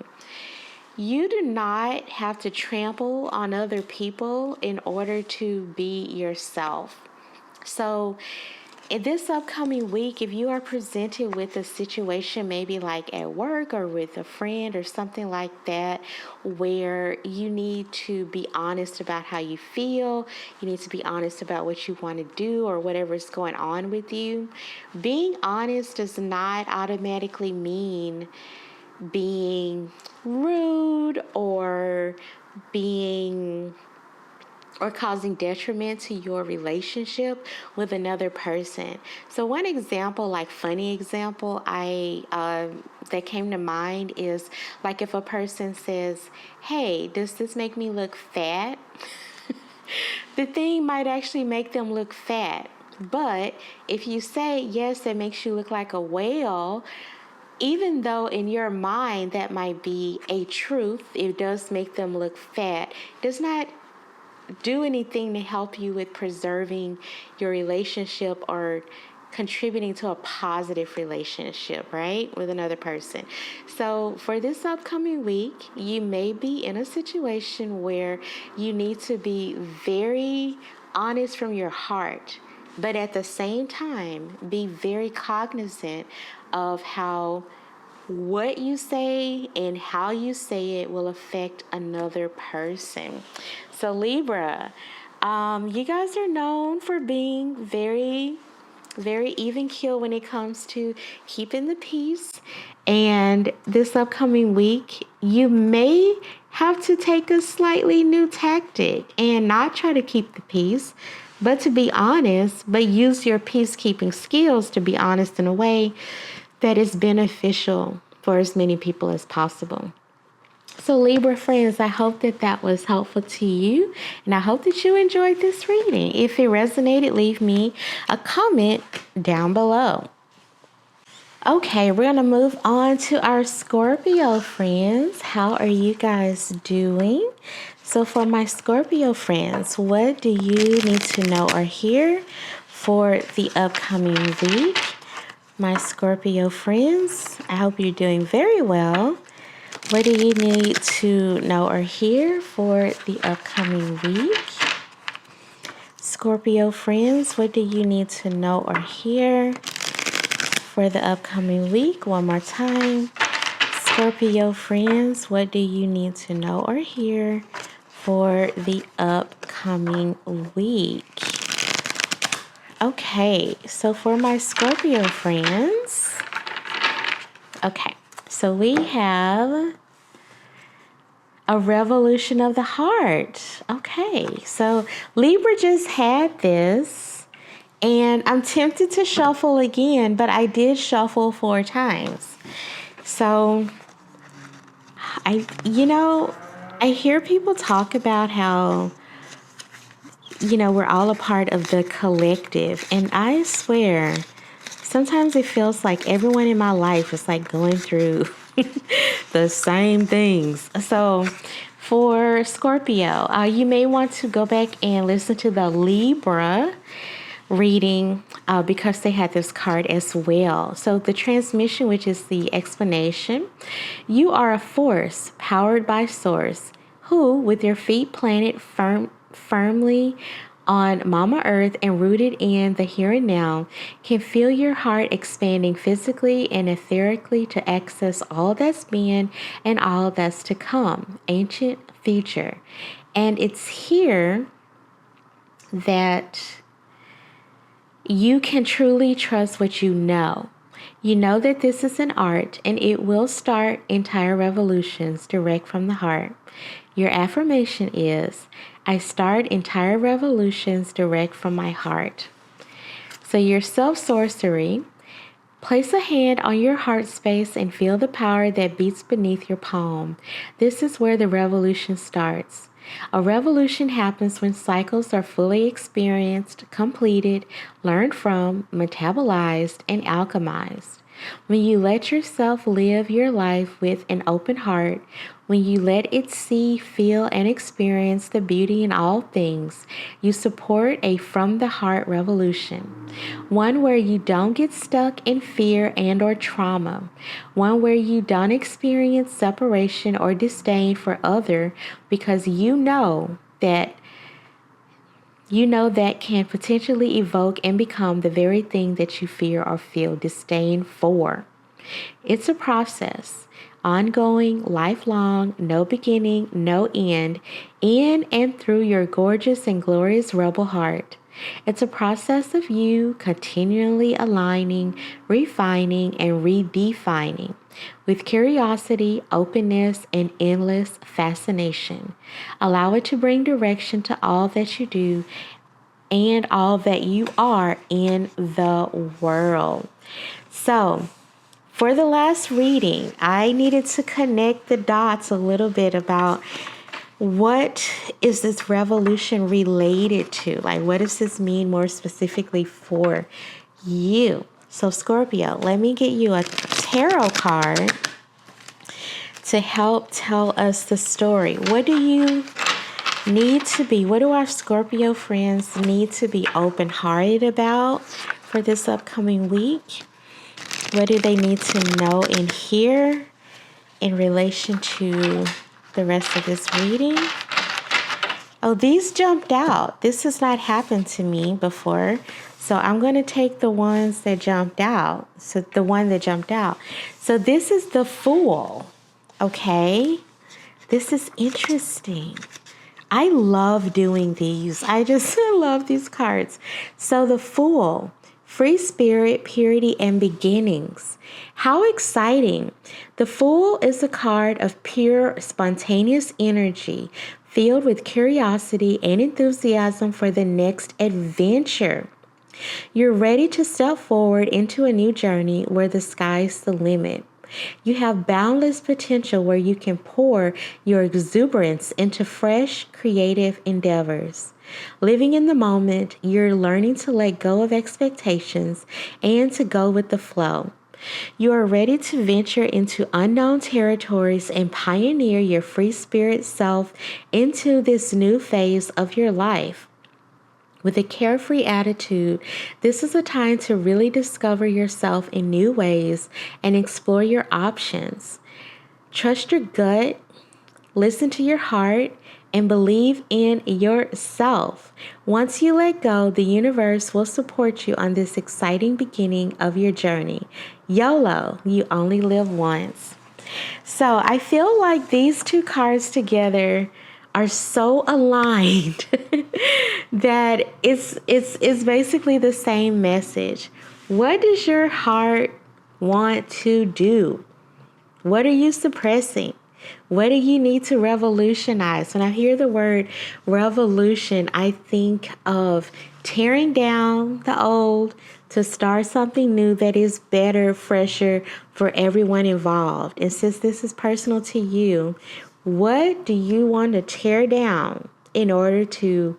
You do not have to trample on other people in order to be yourself. So in this upcoming week, if you are presented with a situation, maybe like at work or with a friend or something like that, where you need to be honest about how you feel, you need to be honest about what you want to do or whatever is going on with you, being honest does not automatically mean being rude or causing detriment to your relationship with another person. So one example, like funny example, that came to mind is like if a person says, "Hey, does this make me look fat?" The thing might actually make them look fat. But if you say, "Yes, it makes you look like a whale," even though in your mind that might be a truth, it does make them look fat, does not do anything to help you with preserving your relationship or contributing to a positive relationship, right, with another person. So for this upcoming week, you may be in a situation where you need to be very honest from your heart, but at the same time, be very cognizant of how what you say and how you say it will affect another person. So Libra, you guys are known for being very, very even keel when it comes to keeping the peace. And this upcoming week, you may have to take a slightly new tactic and not try to keep the peace, but to be honest, but use your peacekeeping skills to be honest in a way that is beneficial for as many people as possible. So Libra friends, I hope that was helpful to you, and I hope that you enjoyed this reading. If it resonated, leave me a comment down below. Okay, we're going to move on to our Scorpio friends. How are you guys doing? So for my Scorpio friends, what do you need to know or hear for the upcoming week? My Scorpio friends, I hope you're doing very well. What do you need to know or hear for the upcoming week? Scorpio friends, what do you need to know or hear for the upcoming week? One more time. Scorpio friends, what do you need to know or hear for the upcoming week? Okay, so for my Scorpio friends, okay, so we have A revolution of the heart. Okay, so Libra just had this, and I'm tempted to shuffle again, but I did shuffle 4 times. So I hear people talk about how, we're all a part of the collective, and I swear, sometimes it feels like everyone in my life is like going through the same things. So for Scorpio, you may want to go back and listen to the Libra reading because they had this card as well. So the transmission, which is the explanation, you are a force powered by source who, with your feet planted firmly on Mama Earth and rooted in the here and now, can feel your heart expanding physically and etherically to access all that's been and all that's to come, ancient future. And it's here that you can truly trust what you know. You know that this is an art and it will start entire revolutions direct from the heart. Your affirmation is, I start entire revolutions direct from my heart. So your self-sorcery, place a hand on your heart space and feel the power that beats beneath your palm. This is where the revolution starts. A revolution happens when cycles are fully experienced, completed, learned from, metabolized, and alchemized. When you let yourself live your life with an open heart, when you let it see, feel, and experience the beauty in all things, you support a from-the-heart revolution. One where you don't get stuck in fear and or trauma. One where you don't experience separation or disdain for other because you know that can potentially evoke and become the very thing that you fear or feel disdain for. It's a process, ongoing, lifelong, no beginning, no end, in and through your gorgeous and glorious rebel heart. It's a process of you continually aligning, refining, and redefining with curiosity, openness, and endless fascination. Allow it to bring direction to all that you do and all that you are in the world. So, for the last reading, I needed to connect the dots a little bit about what is this revolution related to? Like, what does this mean more specifically for you? So, Scorpio, let me get you a tarot card to help tell us the story. What do you need to be? What do our Scorpio friends need to be open-hearted about for this upcoming week? What do they need to know and hear in relation to the rest of this reading? Oh, these jumped out. This has not happened to me before. So I'm going to take the ones that jumped out. So the one that jumped out. So this is the Fool. Okay. This is interesting. I love doing these. I just love these cards. So the Fool. Free spirit, purity, and beginnings. How exciting. The Fool is a card of pure, spontaneous energy, filled with curiosity and enthusiasm for the next adventure. You're ready to step forward into a new journey where the sky's the limit. You have boundless potential where you can pour your exuberance into fresh, creative endeavors. Living in the moment, you're learning to let go of expectations and to go with the flow. You are ready to venture into unknown territories and pioneer your free spirit self into this new phase of your life. With a carefree attitude, this is a time to really discover yourself in new ways and explore your options. Trust your gut, listen to your heart, and believe in yourself. Once you let go, the universe will support you on this exciting beginning of your journey. YOLO, you only live once. So I feel like these two cards together are so aligned that it's basically the same message. What does your heart want to do? What are you suppressing? What do you need to revolutionize? When I hear the word revolution, I think of tearing down the old to start something new that is better, fresher for everyone involved. And since this is personal to you, what do you want to tear down in order to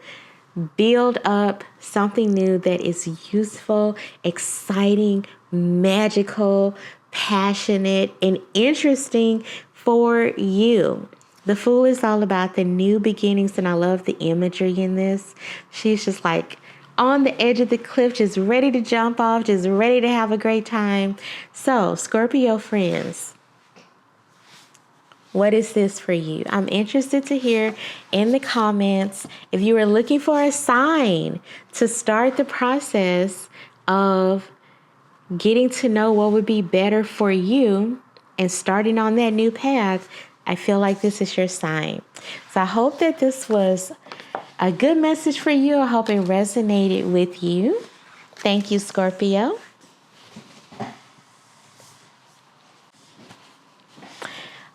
build up something new that is useful, exciting, magical, passionate, and interesting for you? The Fool is all about the new beginnings, and I love the imagery in this. She's just like on the edge of the cliff, just ready to jump off, just ready to have a great time. So, Scorpio friends, what is this for you? I'm interested to hear in the comments if you are looking for a sign to start the process of getting to know what would be better for you and starting on that new path. I feel like this is your sign. So I hope that this was a good message for you. I hope it resonated with you. Thank you, Scorpio.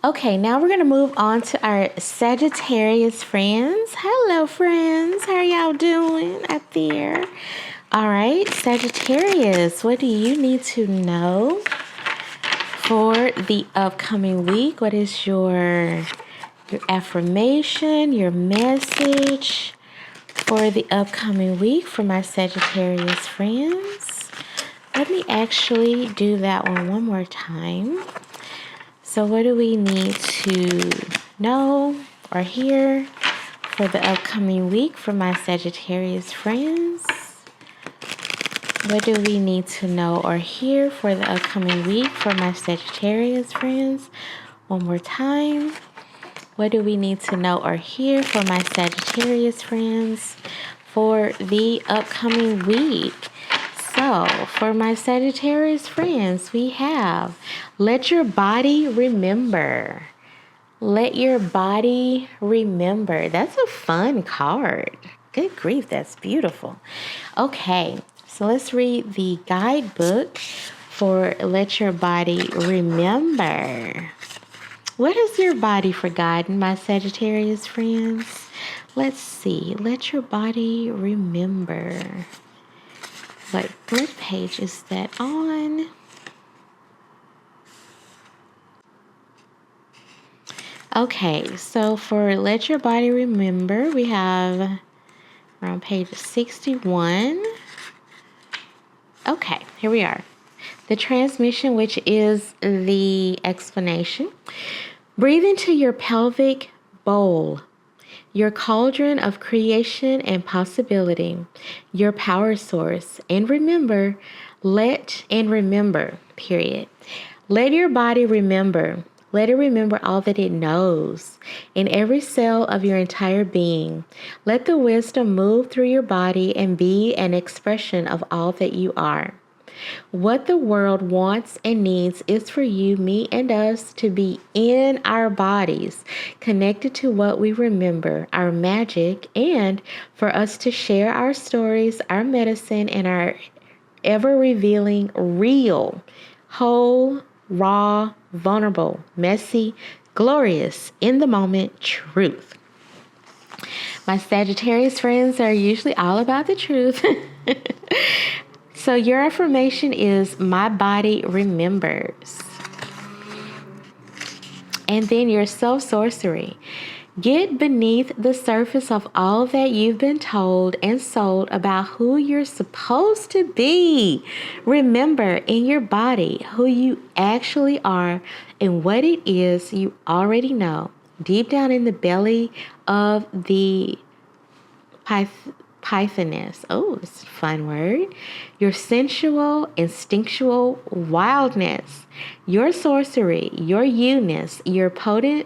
Okay, now we're going to move on to our Sagittarius friends. Hello, friends. How are y'all doing out there? All right, Sagittarius, what do you need to know for the upcoming week? What is your affirmation, your message for the upcoming week for my Sagittarius friends? Let me actually do that one more time. So what do we need to know or hear for the upcoming week for my Sagittarius friends? What do we need to know or hear for the upcoming week for my Sagittarius friends? One more time. What do we need to know or hear for my Sagittarius friends for the upcoming week? So, for my Sagittarius friends, we have let your body remember. Let your body remember. That's a fun card. Good grief, that's beautiful. Okay, so let's read the guidebook for let your body remember. What has your body forgotten, my Sagittarius friends? Let's see. Let your body remember. What page is that on? Okay, so for Let Your Body Remember, we have around page 61. Okay, here we are. The transmission, which is the explanation. Breathe into your pelvic bowl, your cauldron of creation and possibility, your power source. And remember, period. Let your body remember. Let it remember all that it knows in every cell of your entire being. Let the wisdom move through your body and be an expression of all that you are. What the world wants and needs is for you, me, and us to be in our bodies, connected to what we remember, our magic, and for us to share our stories, our medicine, and our ever-revealing, real, whole, raw, vulnerable, messy, glorious, in the moment truth. My Sagittarius friends are usually all about the truth. So your affirmation is, my body remembers. And then your self-sorcery. Get beneath the surface of all that you've been told and sold about who you're supposed to be. Remember in your body who you actually are and what it is you already know. Deep down in the belly of the Pythoness. Oh, it's a fun word. Your sensual, instinctual wildness, your sorcery, your you-ness, your potent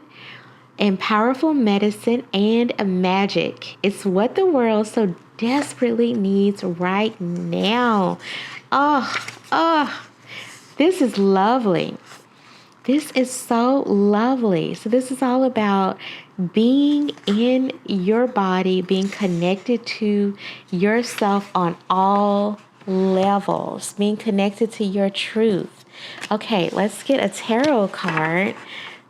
and powerful medicine and magic. It's what the world so desperately needs right now. This is lovely. This is so lovely. So this is all about being in your body, being connected to yourself on all levels, being connected to your truth. Okay, let's get a tarot card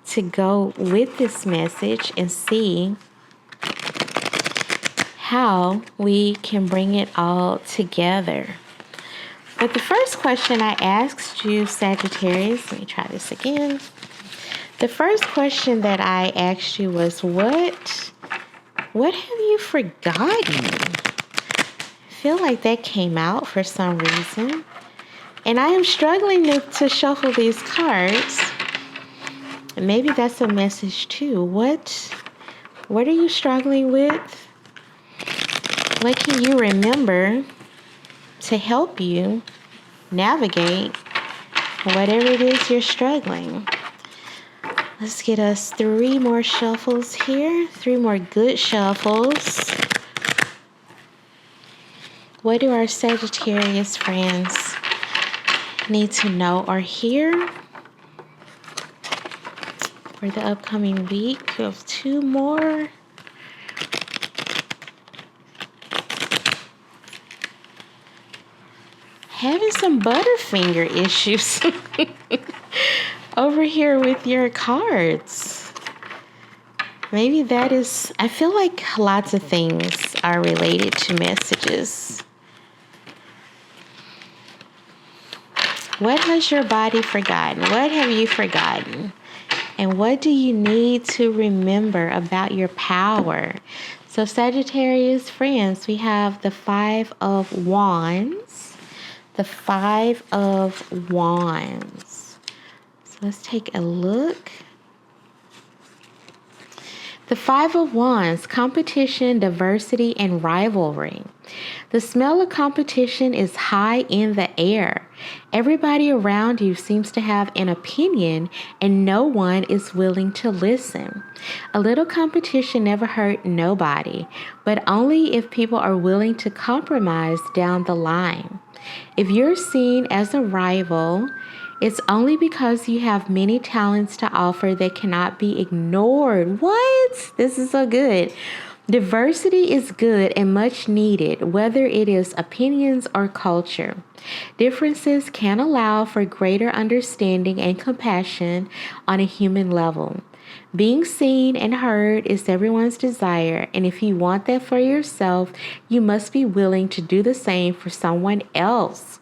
to go with this message and see how we can bring it all together. But the first question I asked you, Sagittarius, let me try this again. The first question that I asked you was, what have you forgotten? I feel like that came out for some reason. And I am struggling to shuffle these cards. Maybe that's a message too. What are you struggling with? What can you remember to help you navigate whatever it is you're struggling? Let's get us 3 more shuffles here. 3 more good shuffles. What do our Sagittarius friends need to know or hear for the upcoming week? We have 2 more. Having some butterfinger issues over here with your cards. Maybe that is, I feel like lots of things are related to messages. What has your body forgotten? What have you forgotten? And what do you need to remember about your power? So Sagittarius friends, we have the 5 of Wands. The 5 of Wands. So let's take a look. The 5 of Wands, competition, diversity, and rivalry. The smell of competition is high in the air. Everybody around you seems to have an opinion and no one is willing to listen. A little competition never hurt nobody, but only if people are willing to compromise down the line. If you're seen as a rival, it's only because you have many talents to offer that cannot be ignored. What? This is so good. Diversity is good and much needed, whether it is opinions or culture. Differences can allow for greater understanding and compassion on a human level. Being seen and heard is everyone's desire, and if you want that for yourself, you must be willing to do the same for someone else.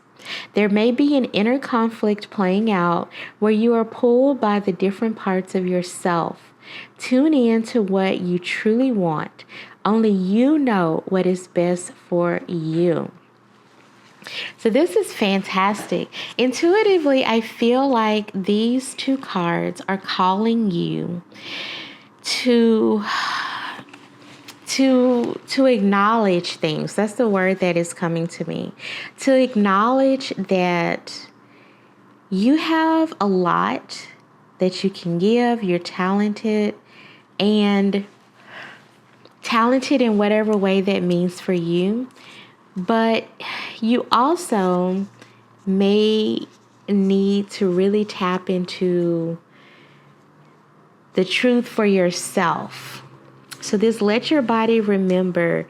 There may be an inner conflict playing out where you are pulled by the different parts of yourself. Tune in to what you truly want. Only you know what is best for you. So this is fantastic. Intuitively, I feel like these 2 cards are calling you to acknowledge things. That's the word that is coming to me. To acknowledge that you have a lot that you can give. You're talented in whatever way that means for you. But you also may need to really tap into the truth for yourself. So this let your body remember,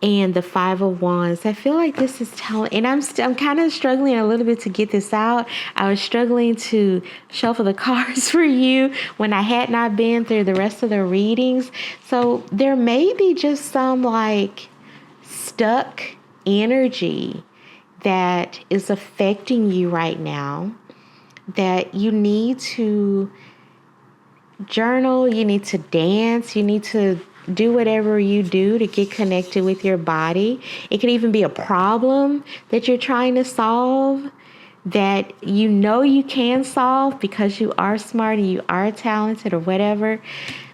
and the 5 of Wands. I feel like this is telling, and I'm kind of struggling a little bit to get this out. I was struggling to shuffle the cards for you when I had not been through the rest of the readings. So there may be just some like stuck energy that is affecting you right now, that you need to journal, you need to dance, you need to do whatever you do to get connected with your body. It could even be a problem that you're trying to solve that you know you can solve because you are smart and you are talented or whatever.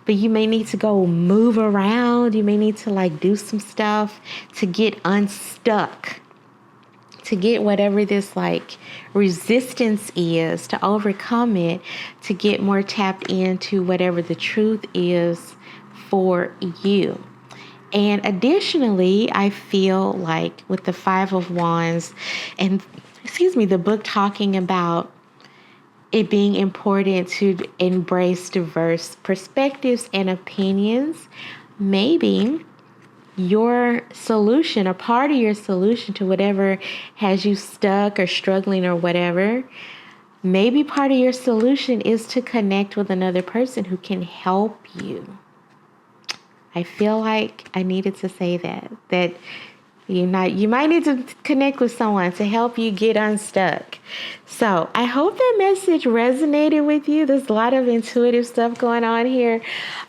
But you may need to go move around. You may need to like do some stuff to get unstuck, to get whatever this like resistance is, to overcome it, to get more tapped into whatever the truth is for you. And additionally, I feel like with the 5 of Wands and the book talking about it being important to embrace diverse perspectives and opinions, maybe your solution, a part of your solution to whatever has you stuck or struggling or whatever, Maybe part of your solution is to connect with another person who can help you. I feel like I needed to say that you might need to connect with someone to help you get unstuck. So I hope that message resonated with you. There's a lot of intuitive stuff going on here.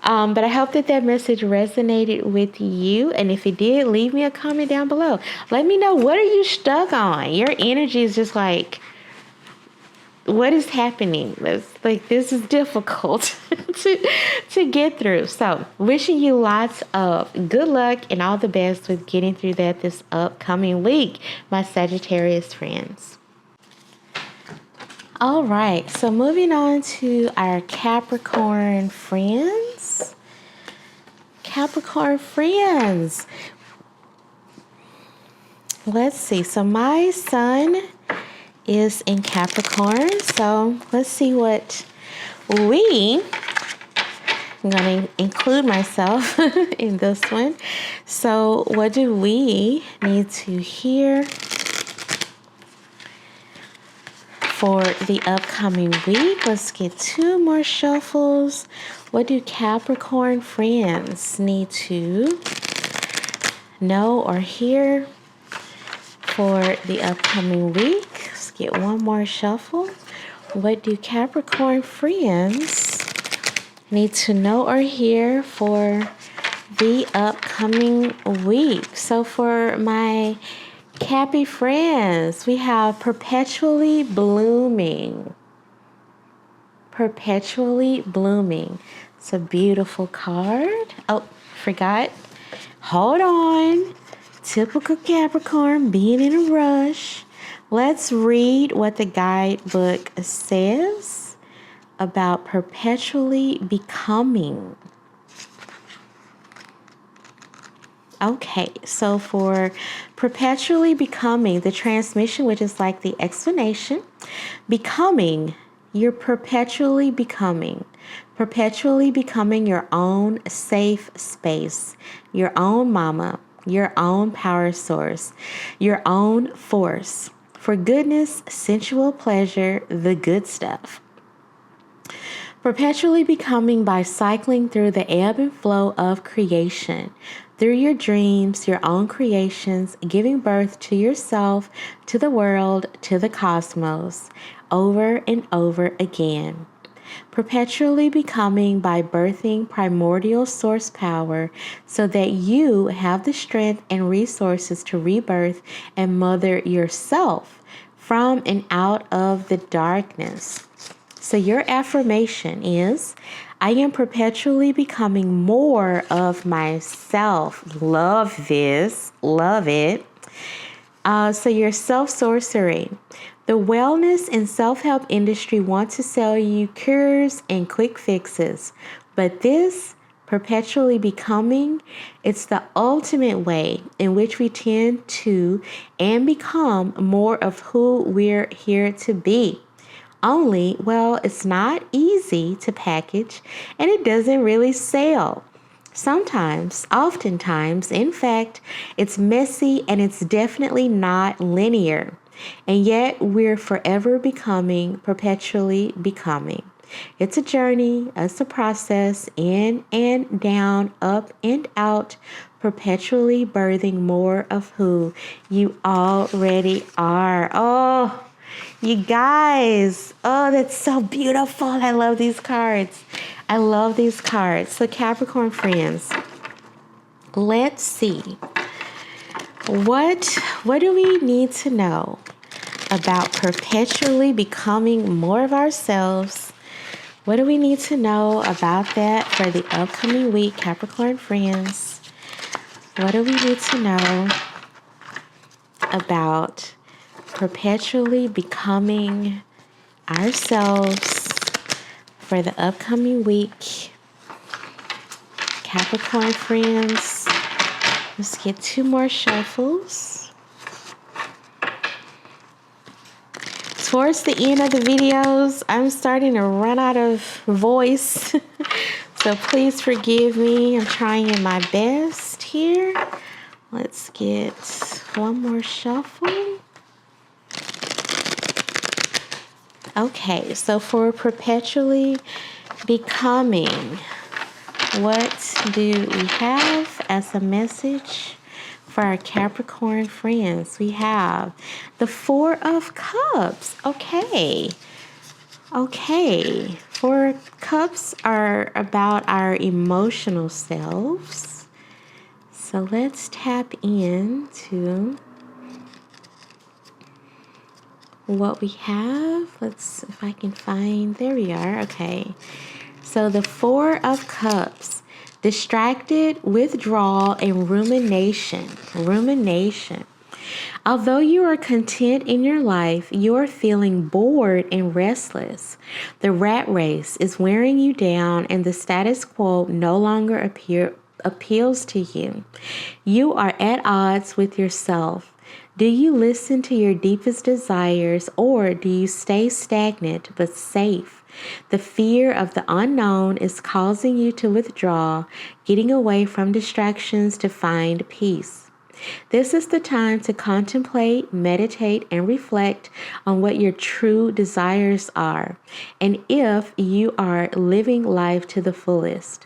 But I hope that message resonated with you. And if it did, leave me a comment down below. Let me know, what are you stuck on? Your energy is just like, what is happening? This is difficult to get through. So wishing you lots of good luck and all the best with getting through that this upcoming week, my Sagittarius friends. All right, so moving on to our Capricorn friends. Capricorn friends. Let's see. So my sun is in Capricorn. So let's see what I'm going to include myself in this one. So what do we need to hear for the upcoming week? Let's get 2 more shuffles. What do Capricorn friends need to know or hear for the upcoming week? Let's get 1 more shuffle. What do Capricorn friends need to know or hear for the upcoming week? So for my Cappy friends, we have perpetually blooming. Perpetually blooming. It's a beautiful card. Oh, forgot. Hold on. Typical Capricorn, being in a rush. Let's read what the guidebook says about perpetually becoming. Okay, so for perpetually becoming, the transmission, which is like the explanation, becoming, you're perpetually becoming your own safe space, your own mama, your own power source, your own force for goodness, sensual pleasure, the good stuff. Perpetually becoming by cycling through the ebb and flow of creation, through your dreams, your own creations, giving birth to yourself, to the world, to the cosmos, over and over again. Perpetually becoming by birthing primordial source power so that you have the strength and resources to rebirth and mother yourself from and out of the darkness. So your affirmation is, I am perpetually becoming more of myself. Love this. Love it. So your self-sorcery. The wellness and self-help industry want to sell you cures and quick fixes, but this perpetually becoming, it's the ultimate way in which we tend to and become more of who we're here to be. Only, well, it's not easy to package and it doesn't really sell. Sometimes, oftentimes, in fact, it's messy and it's definitely not linear. And yet we're forever becoming, perpetually becoming. It's a journey, it's a process, in and down, up and out, perpetually birthing more of who you already are. Oh, you guys. Oh, that's so beautiful. I love these cards. I love these cards. So Capricorn friends, let's see. What do we need to know about perpetually becoming more of ourselves? What do we need to know about that for the upcoming week, Capricorn friends? What do we need to know about perpetually becoming ourselves for the upcoming week, Capricorn friends? Let's get 2 more shuffles. Towards the end of the videos, I'm starting to run out of voice. So please forgive me. I'm trying my best here. Let's get 1 more shuffle. Okay, so for perpetually becoming, what do we have as a message for our Capricorn friends? We have the Four of Cups. Okay. Four Cups are about our emotional selves. So let's tap into what we have. Let's, if I can find, there we are. Okay. So the Four of Cups, distracted, withdrawal, and rumination. Although you are content in your life, you are feeling bored and restless. The rat race is wearing you down, and the status quo no longer appeals to you. You are at odds with yourself. Do you listen to your deepest desires, or do you stay stagnant but safe? The fear of the unknown is causing you to withdraw, getting away from distractions to find peace. This is the time to contemplate, meditate, and reflect on what your true desires are, and if you are living life to the fullest.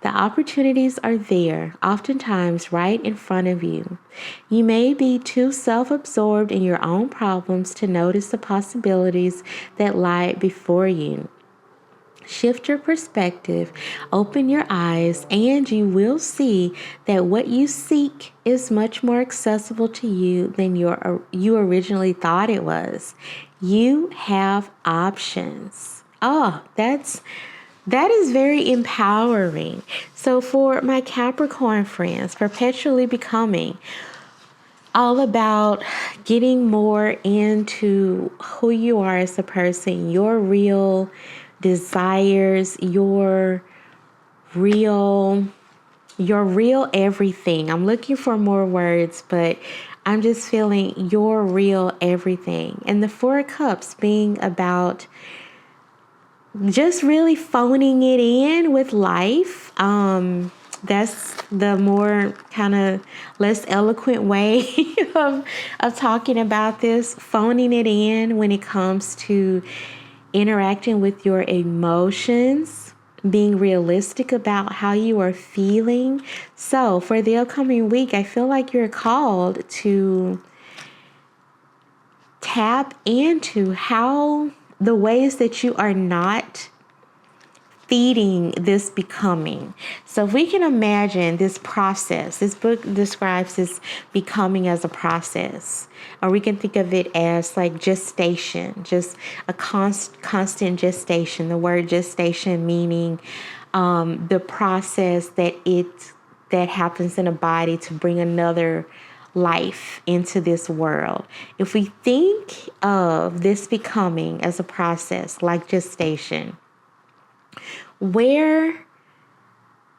The opportunities are there, oftentimes right in front of you. You may be too self-absorbed in your own problems to notice the possibilities that lie before you. Shift your perspective, open your eyes, and you will see that what you seek is much more accessible to you than you originally thought it was. You have options. That is very empowering. So for my Capricorn friends, perpetually becoming, all about getting more into who you are as a person, your real desires, your real everything. I'm looking for more words, but I'm just feeling your real everything. And the Four of Cups being about just really phoning it in with life. That's the more kind of less eloquent way of talking about this. Phoning it in when it comes to interacting with your emotions, being realistic about how you are feeling. So for the upcoming week, I feel like you're called to tap into how the ways that you are not feeding this becoming. So if we can imagine this process, this book describes this becoming as a process, or we can think of it as like gestation, just a constant gestation. The word gestation meaning the process that happens in a body to bring another life into this world. If we think of this becoming as a process like gestation, where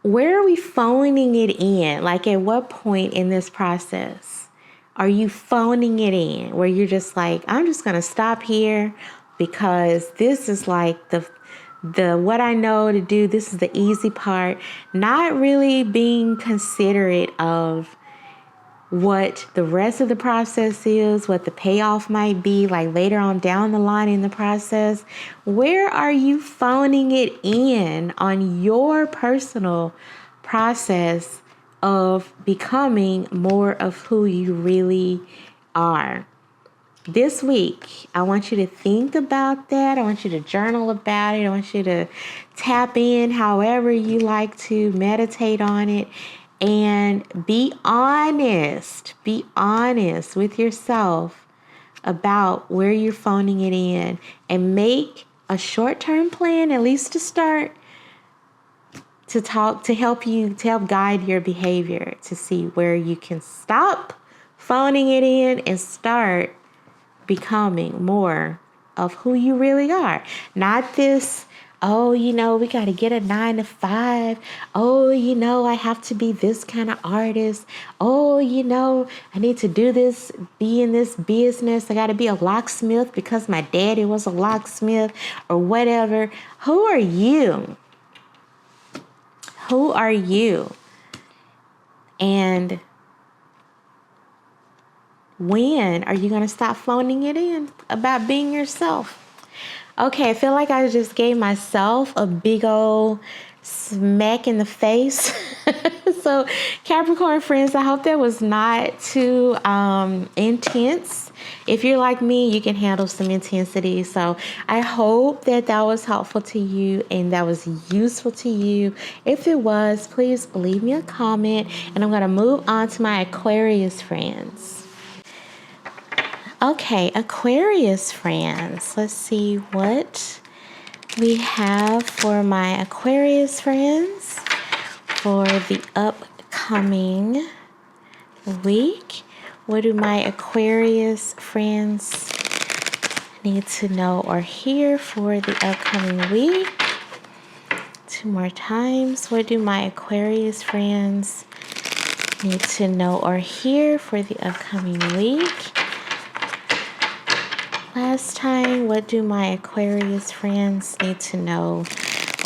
are we phoning it in? Like at what point in this process are you phoning it in where you're just like, I'm just going to stop here because this is like the what I know to do. This is the easy part. Not really being considerate of what the rest of the process is, what the payoff might be, like later on down the line in the process. Where are you phoning it in on your personal process of becoming more of who you really are? This week, I want you to think about that. I want you to journal about it. I want you to tap in however you like to meditate on it. And be honest with yourself about where you're phoning it in, and make a short-term plan, at least to start, to help guide your behavior, to see where you can stop phoning it in and start becoming more of who you really are. Not this, oh, we got to get a 9 to 5. Oh, I have to be this kind of artist. Oh, I need to do this, be in this business. I got to be a locksmith because my daddy was a locksmith or whatever. Who are you? Who are you? And when are you going to stop phoning it in about being yourself? Okay, I feel like I just gave myself a big old smack in the face. So, Capricorn friends, I hope that was not too intense. If you're like me, you can handle some intensity. So, I hope that that was helpful to you and that was useful to you. If it was, please leave me a comment, and I'm going to move on to my Aquarius friends. Okay, Aquarius friends, let's see what we have for my Aquarius friends for the upcoming week. What do my Aquarius friends need to know or hear for the upcoming week? Two more times. What do my Aquarius friends need to know or hear for the upcoming week? Last time, what do my Aquarius friends need to know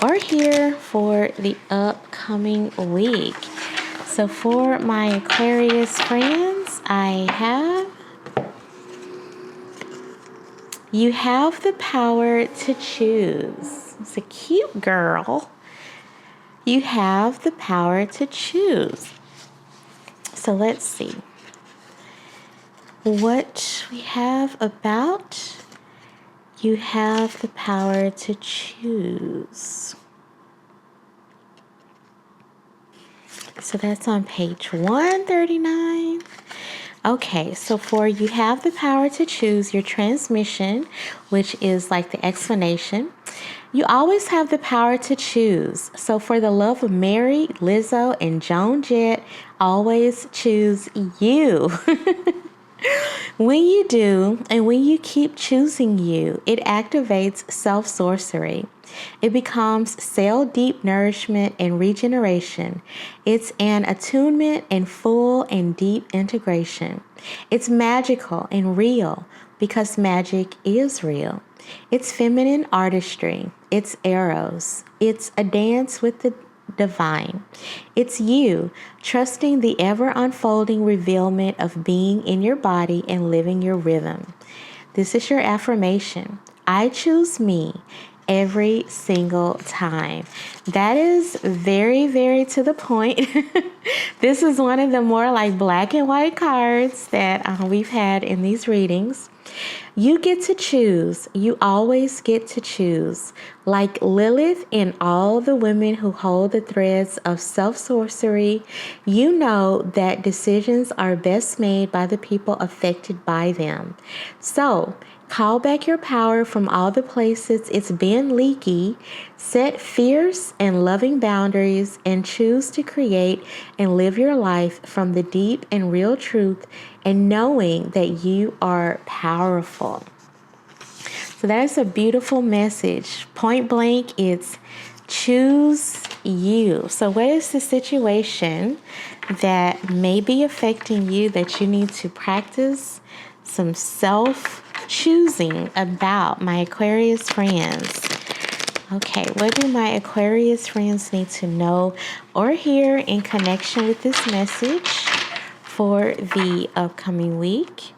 or hear for the upcoming week? So for my Aquarius friends, you have the power to choose. It's a cute girl. You have the power to choose. So let's see what we have about you have the power to choose. So that's on page 139. Okay, so for you have the power to choose your transmission, which is like the explanation. You always have the power to choose. So for the love of Mary, Lizzo, and Joan Jett, always choose you. When you do, and when you keep choosing you, it activates self-sorcery. It becomes cell deep nourishment and regeneration. It's an attunement and full and deep integration. It's magical and real because magic is real. It's feminine artistry. It's eros. It's a dance with the divine. It's you trusting the ever unfolding revealment of being in your body and living your rhythm. This is your affirmation. I choose me every single time. That is very, very to the point. This is one of the more like black and white cards that we've had in these readings. You get to choose. You always get to choose. Like Lilith and all the women who hold the threads of self-sorcery, you know that decisions are best made by the people affected by them. So, call back your power from all the places it's been leaky, set fierce and loving boundaries, and choose to create and live your life from the deep and real truth and knowing that you are powerful. So that is a beautiful message. Point blank, it's choose you. So what is the situation that may be affecting you that you need to practice some self-choosing about, my Aquarius friends? Okay, what do my Aquarius friends need to know or hear in connection with this message for the upcoming week?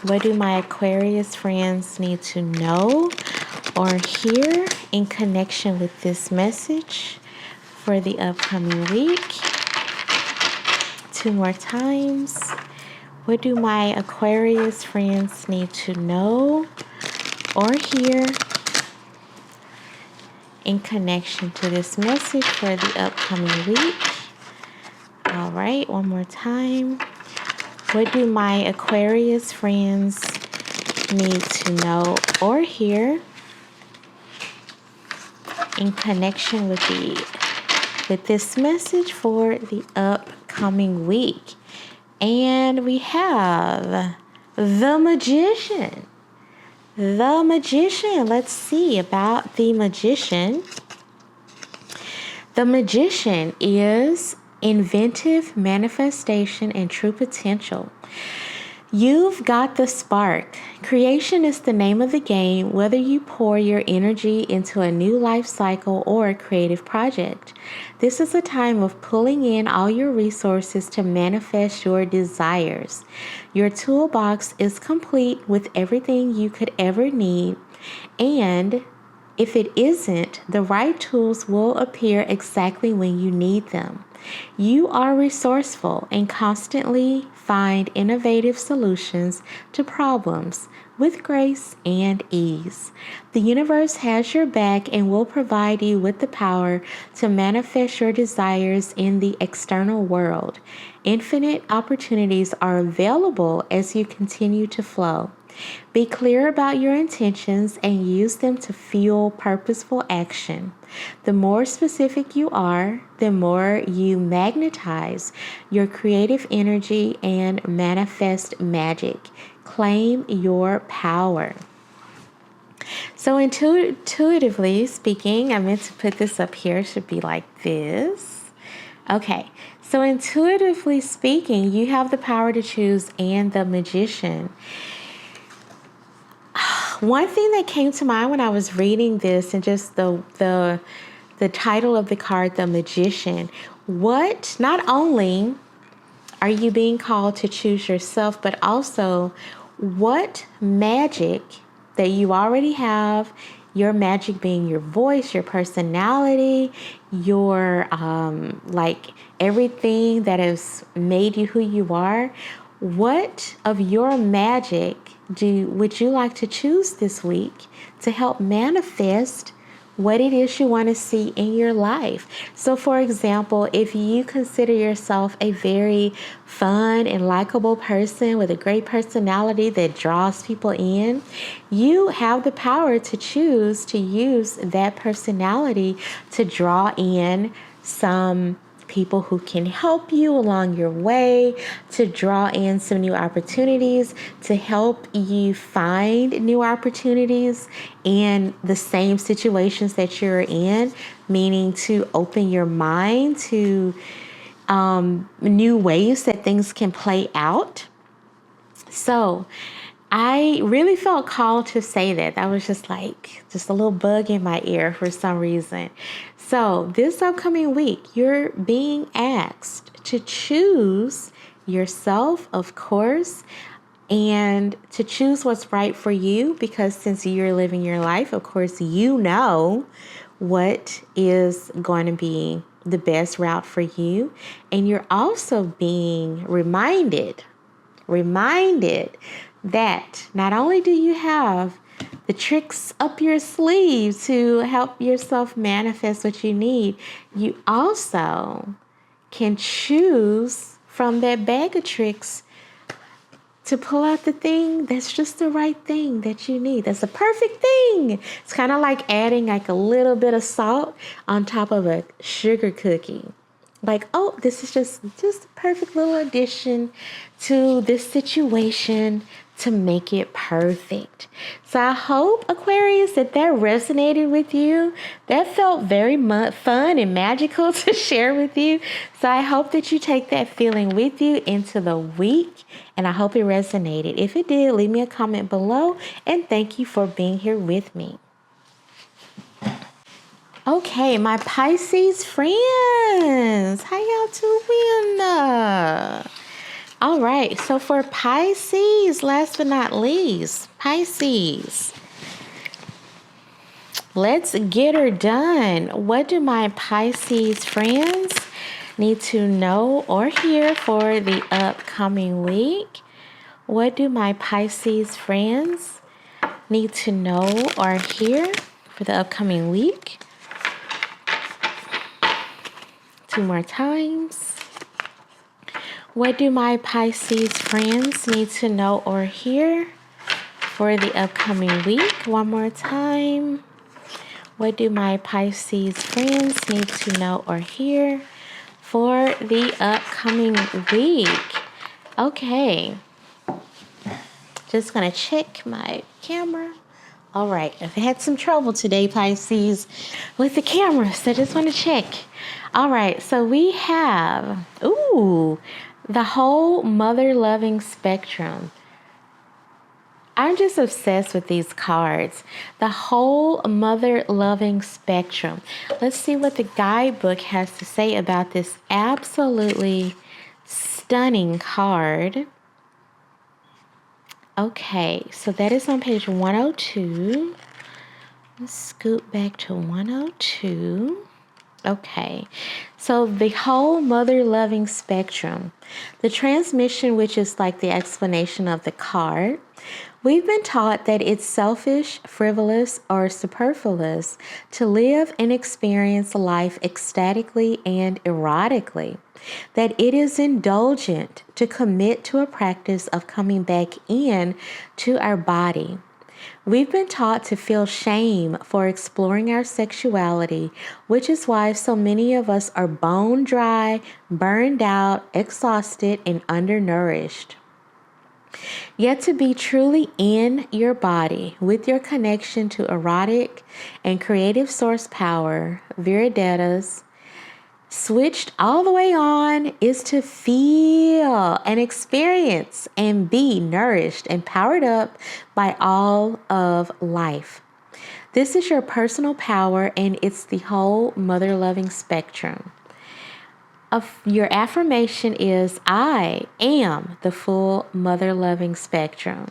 What do my Aquarius friends need to know or hear in connection with this message for the upcoming week? Two more times. What do my Aquarius friends need to know or hear in connection to this message for the upcoming week? All right, one more time. What do my Aquarius friends need to know or hear in connection with this message for the upcoming week? And we have the Magician. The Magician. Let's see about the Magician. The Magician is inventive manifestation and true potential. You've got the spark. Creation is the name of the game, whether you pour your energy into a new life cycle or a creative project. This is a time of pulling in all your resources to manifest your desires. Your toolbox is complete with everything you could ever need And if it isn't, the right tools will appear exactly when you need them. You are resourceful and constantly find innovative solutions to problems with grace and ease. The universe has your back and will provide you with the power to manifest your desires in the external world. Infinite opportunities are available as you continue to flow. Be clear about your intentions and use them to fuel purposeful action. The more specific you are, the more you magnetize your creative energy and manifest magic. Claim your power. So intuitively speaking, I meant to put this up here. It should be like this. Okay. So intuitively speaking, you have the power to choose and the Magician. One thing that came to mind when I was reading this and just the title of the card, the Magician, not only are you being called to choose yourself, but also what magic that you already have, your magic being your voice, your personality, your like everything that has made you who you are. What of your magic would you like to choose this week to help manifest what it is you want to see in your life? So for example, if you consider yourself a very fun and likable person with a great personality that draws people in, you have the power to choose to use that personality to draw in some people who can help you along your way, to draw in some new opportunities, to help you find new opportunities in the same situations that you're in, meaning to open your mind to new ways that things can play out. So I really felt called to say that. That was just a little bug in my ear for some reason. So this upcoming week, you're being asked to choose yourself, of course, and to choose what's right for you, because since you're living your life, of course, you know what is going to be the best route for you. And you're also being reminded that not only do you have the tricks up your sleeve to help yourself manifest what you need, you also can choose from that bag of tricks to pull out the thing that's just the right thing that you need. That's a perfect thing. It's kind of like adding like a little bit of salt on top of a sugar cookie. Like, oh, this is just a perfect little addition to this situation to make it perfect. So I hope, Aquarius, that resonated with you. That felt very fun and magical to share with you. So I hope that you take that feeling with you into the week, and I hope it resonated. If it did, leave me a comment below, and thank you for being here with me. Okay, my Pisces friends, how y'all doing? All right, so for Pisces, last but not least, Pisces, let's get her done. What do my Pisces friends need to know or hear for the upcoming week? What do my Pisces friends need to know or hear for the upcoming week? 2 more times. What do my Pisces friends need to know or hear for the upcoming week? 1 more time. What do my Pisces friends need to know or hear for the upcoming week? Okay. Just going to check my camera. All right. I've had some trouble today, Pisces, with the camera, so I just want to check. All right. So we have, the whole mother-loving spectrum. I'm just obsessed with these cards. The whole mother-loving spectrum. Let's see what the guidebook has to say about this absolutely stunning card. Okay, so that is on page 102. Let's scoot back to 102. Okay, so the whole mother-loving spectrum, the transmission, which is like the explanation of the card, we've been taught that it's selfish, frivolous, or superfluous to live and experience life ecstatically and erotically, that it is indulgent to commit to a practice of coming back in to our body. We've been taught to feel shame for exploring our sexuality, which is why so many of us are bone dry, burned out, exhausted, and undernourished. Yet to be truly in your body with your connection to erotic and creative source power, Viridatas, switched all the way on, is to feel and experience and be nourished and powered up by all of life. This is your personal power, and it's the whole mother-loving spectrum. Your affirmation is, I am the full mother-loving spectrum.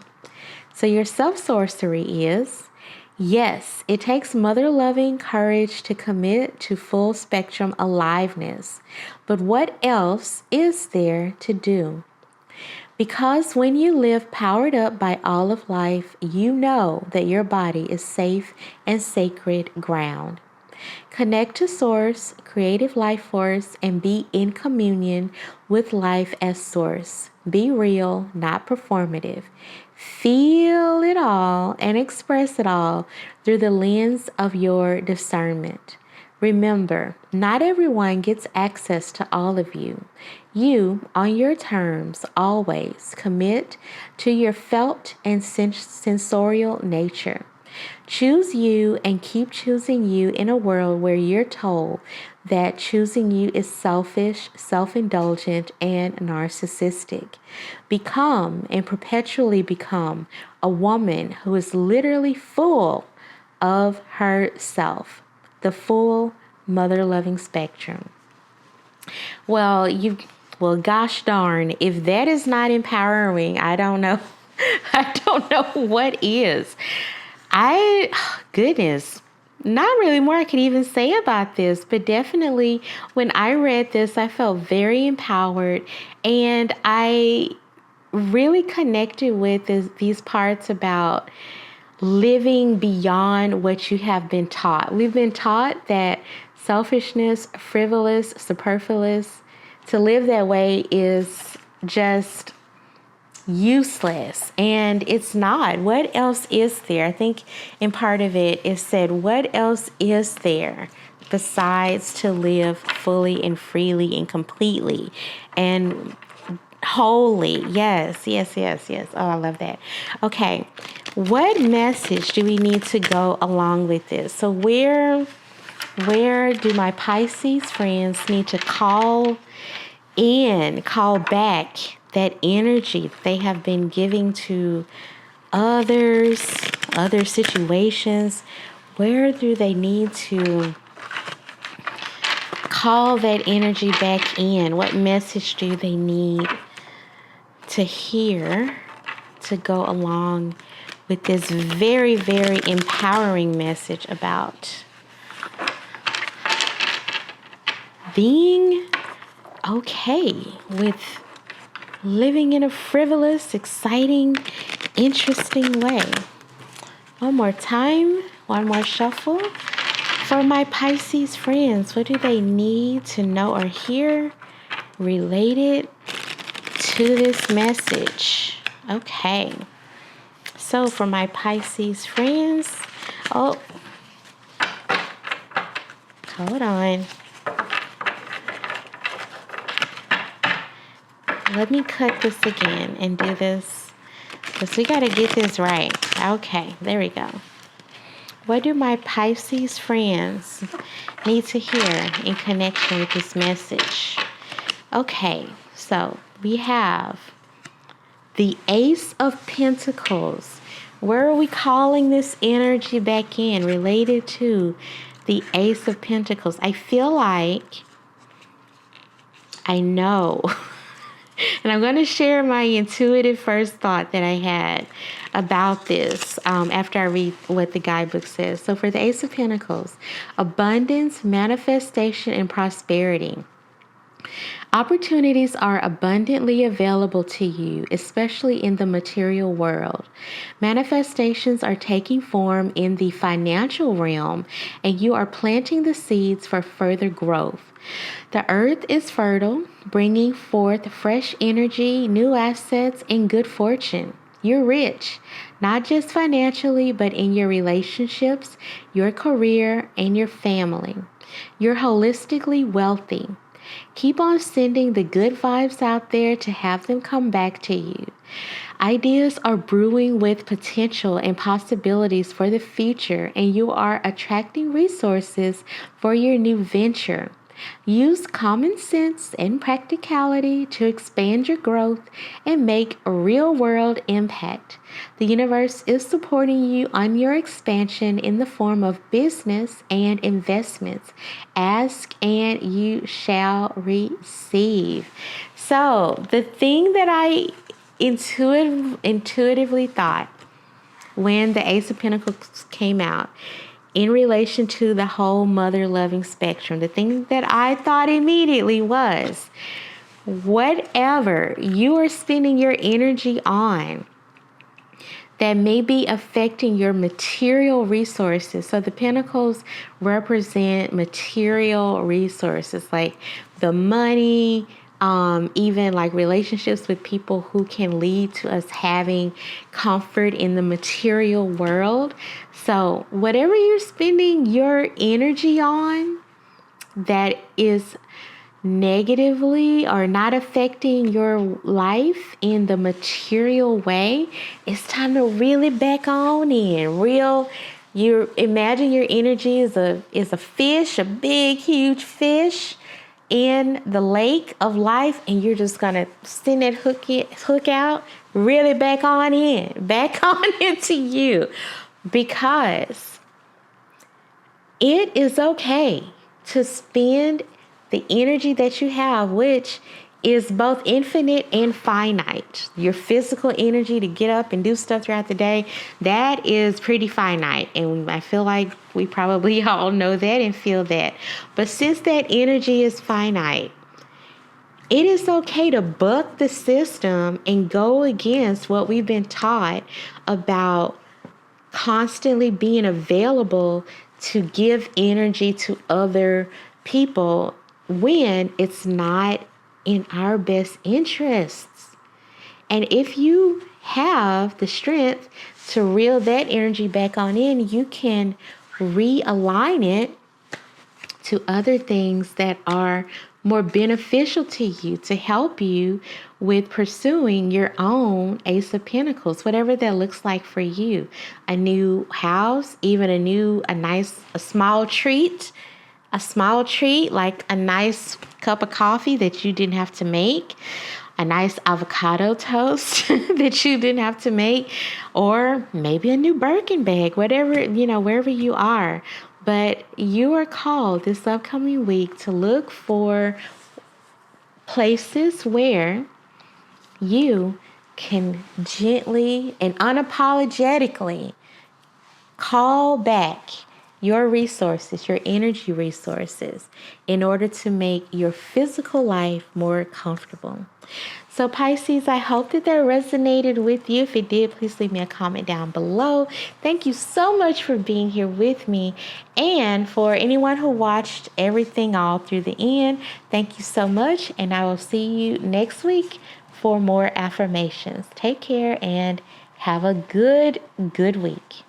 So your self-sorcery is, yes, it takes mother-loving courage to commit to full spectrum aliveness. But what else is there to do? Because when you live powered up by all of life, you know that your body is safe and sacred ground. Connect to Source, creative life force, and be in communion with life as Source. Be real, not performative. Feel it all and express it all through the lens of your discernment. Remember, not everyone gets access to all of you. You, on your terms, always commit to your felt and sensorial nature. Choose you and keep choosing you in a world where you're told that choosing you is selfish, self-indulgent, and narcissistic. Become and perpetually become a woman who is literally full of herself, the full mother-loving spectrum. Well, gosh darn, if that is not empowering, I don't know. I don't know what is. Goodness, not really more I could even say about this, but definitely when I read this, I felt very empowered, and I really connected with these parts about living beyond what you have been taught. We've been taught that selfishness, frivolous, superfluous, to live that way is just useless, and it's not. What else is there? I think in part of it said, what else is there besides to live fully and freely and completely and wholly? Yes. Oh, I love that. Okay, what message do we need to go along with this? So where do my Pisces friends need to call back that energy they have been giving to others, other situations? Where do they need to call that energy back in? What message do they need to hear to go along with this very, very empowering message about being okay with living in a frivolous, exciting, interesting way? One more time, one more shuffle. For my Pisces friends, what do they need to know or hear related to this message? Okay. So for my Pisces friends, hold on. Let me cut this again and do this, because we got to get this right. Okay, there we go. What do my Pisces friends need to hear in connection with this message? Okay, so we have the Ace of Pentacles. Where are we calling this energy back in related to the Ace of Pentacles? I feel like I know And I'm going to share my intuitive first thought that I had about this after I read what the guidebook says. So for the Ace of Pentacles, abundance, manifestation, and prosperity. Opportunities are abundantly available to you, especially in the material world. Manifestations are taking form in the financial realm, and you are planting the seeds for further growth. The earth is fertile, bringing forth fresh energy, new assets, and good fortune. You're rich, not just financially, but in your relationships, your career, and your family. You're holistically wealthy. Keep on sending the good vibes out there to have them come back to you. Ideas are brewing with potential and possibilities for the future, and you are attracting resources for your new venture. Use common sense and practicality to expand your growth and make a real-world impact. The universe is supporting you on your expansion in the form of business and investments. Ask and you shall receive. So, the thing that I intuitively thought when the Ace of Pentacles came out, in relation to the whole mother-loving spectrum, the thing that I thought immediately was, whatever you are spending your energy on that may be affecting your material resources. So the pentacles represent material resources like the money, even like relationships with people who can lead to us having comfort in the material world. So whatever you're spending your energy on that is negatively or not affecting your life in the material way, it's time to reel it back on in. You imagine your energy is a fish, a big, huge fish in the lake of life, and you're just gonna send that hook out, reel it back on into you, because it is okay to spend the energy that you have, which is both infinite and finite. Your physical energy to get up and do stuff throughout the day, that is pretty finite. And I feel like we probably all know that and feel that. But since that energy is finite, it is okay to buck the system and go against what we've been taught about constantly being available to give energy to other people when it's not in our best interests. And if you have the strength to reel that energy back on in, you can realign it to other things that are more beneficial to you, to help you with pursuing your own Ace of Pentacles, whatever that looks like for you. A new house, even a small treat like a nice cup of coffee that you didn't have to make, a nice avocado toast that you didn't have to make, or maybe a new Birkin bag, whatever, wherever you are. But you are called this upcoming week to look for places where you can gently and unapologetically call back your resources, your energy resources, in order to make your physical life more comfortable. So Pisces, I hope that resonated with you. If it did, please leave me a comment down below. Thank you so much for being here with me. And for anyone who watched everything all through the end, thank you so much. And I will see you next week for more affirmations. Take care and have a good week.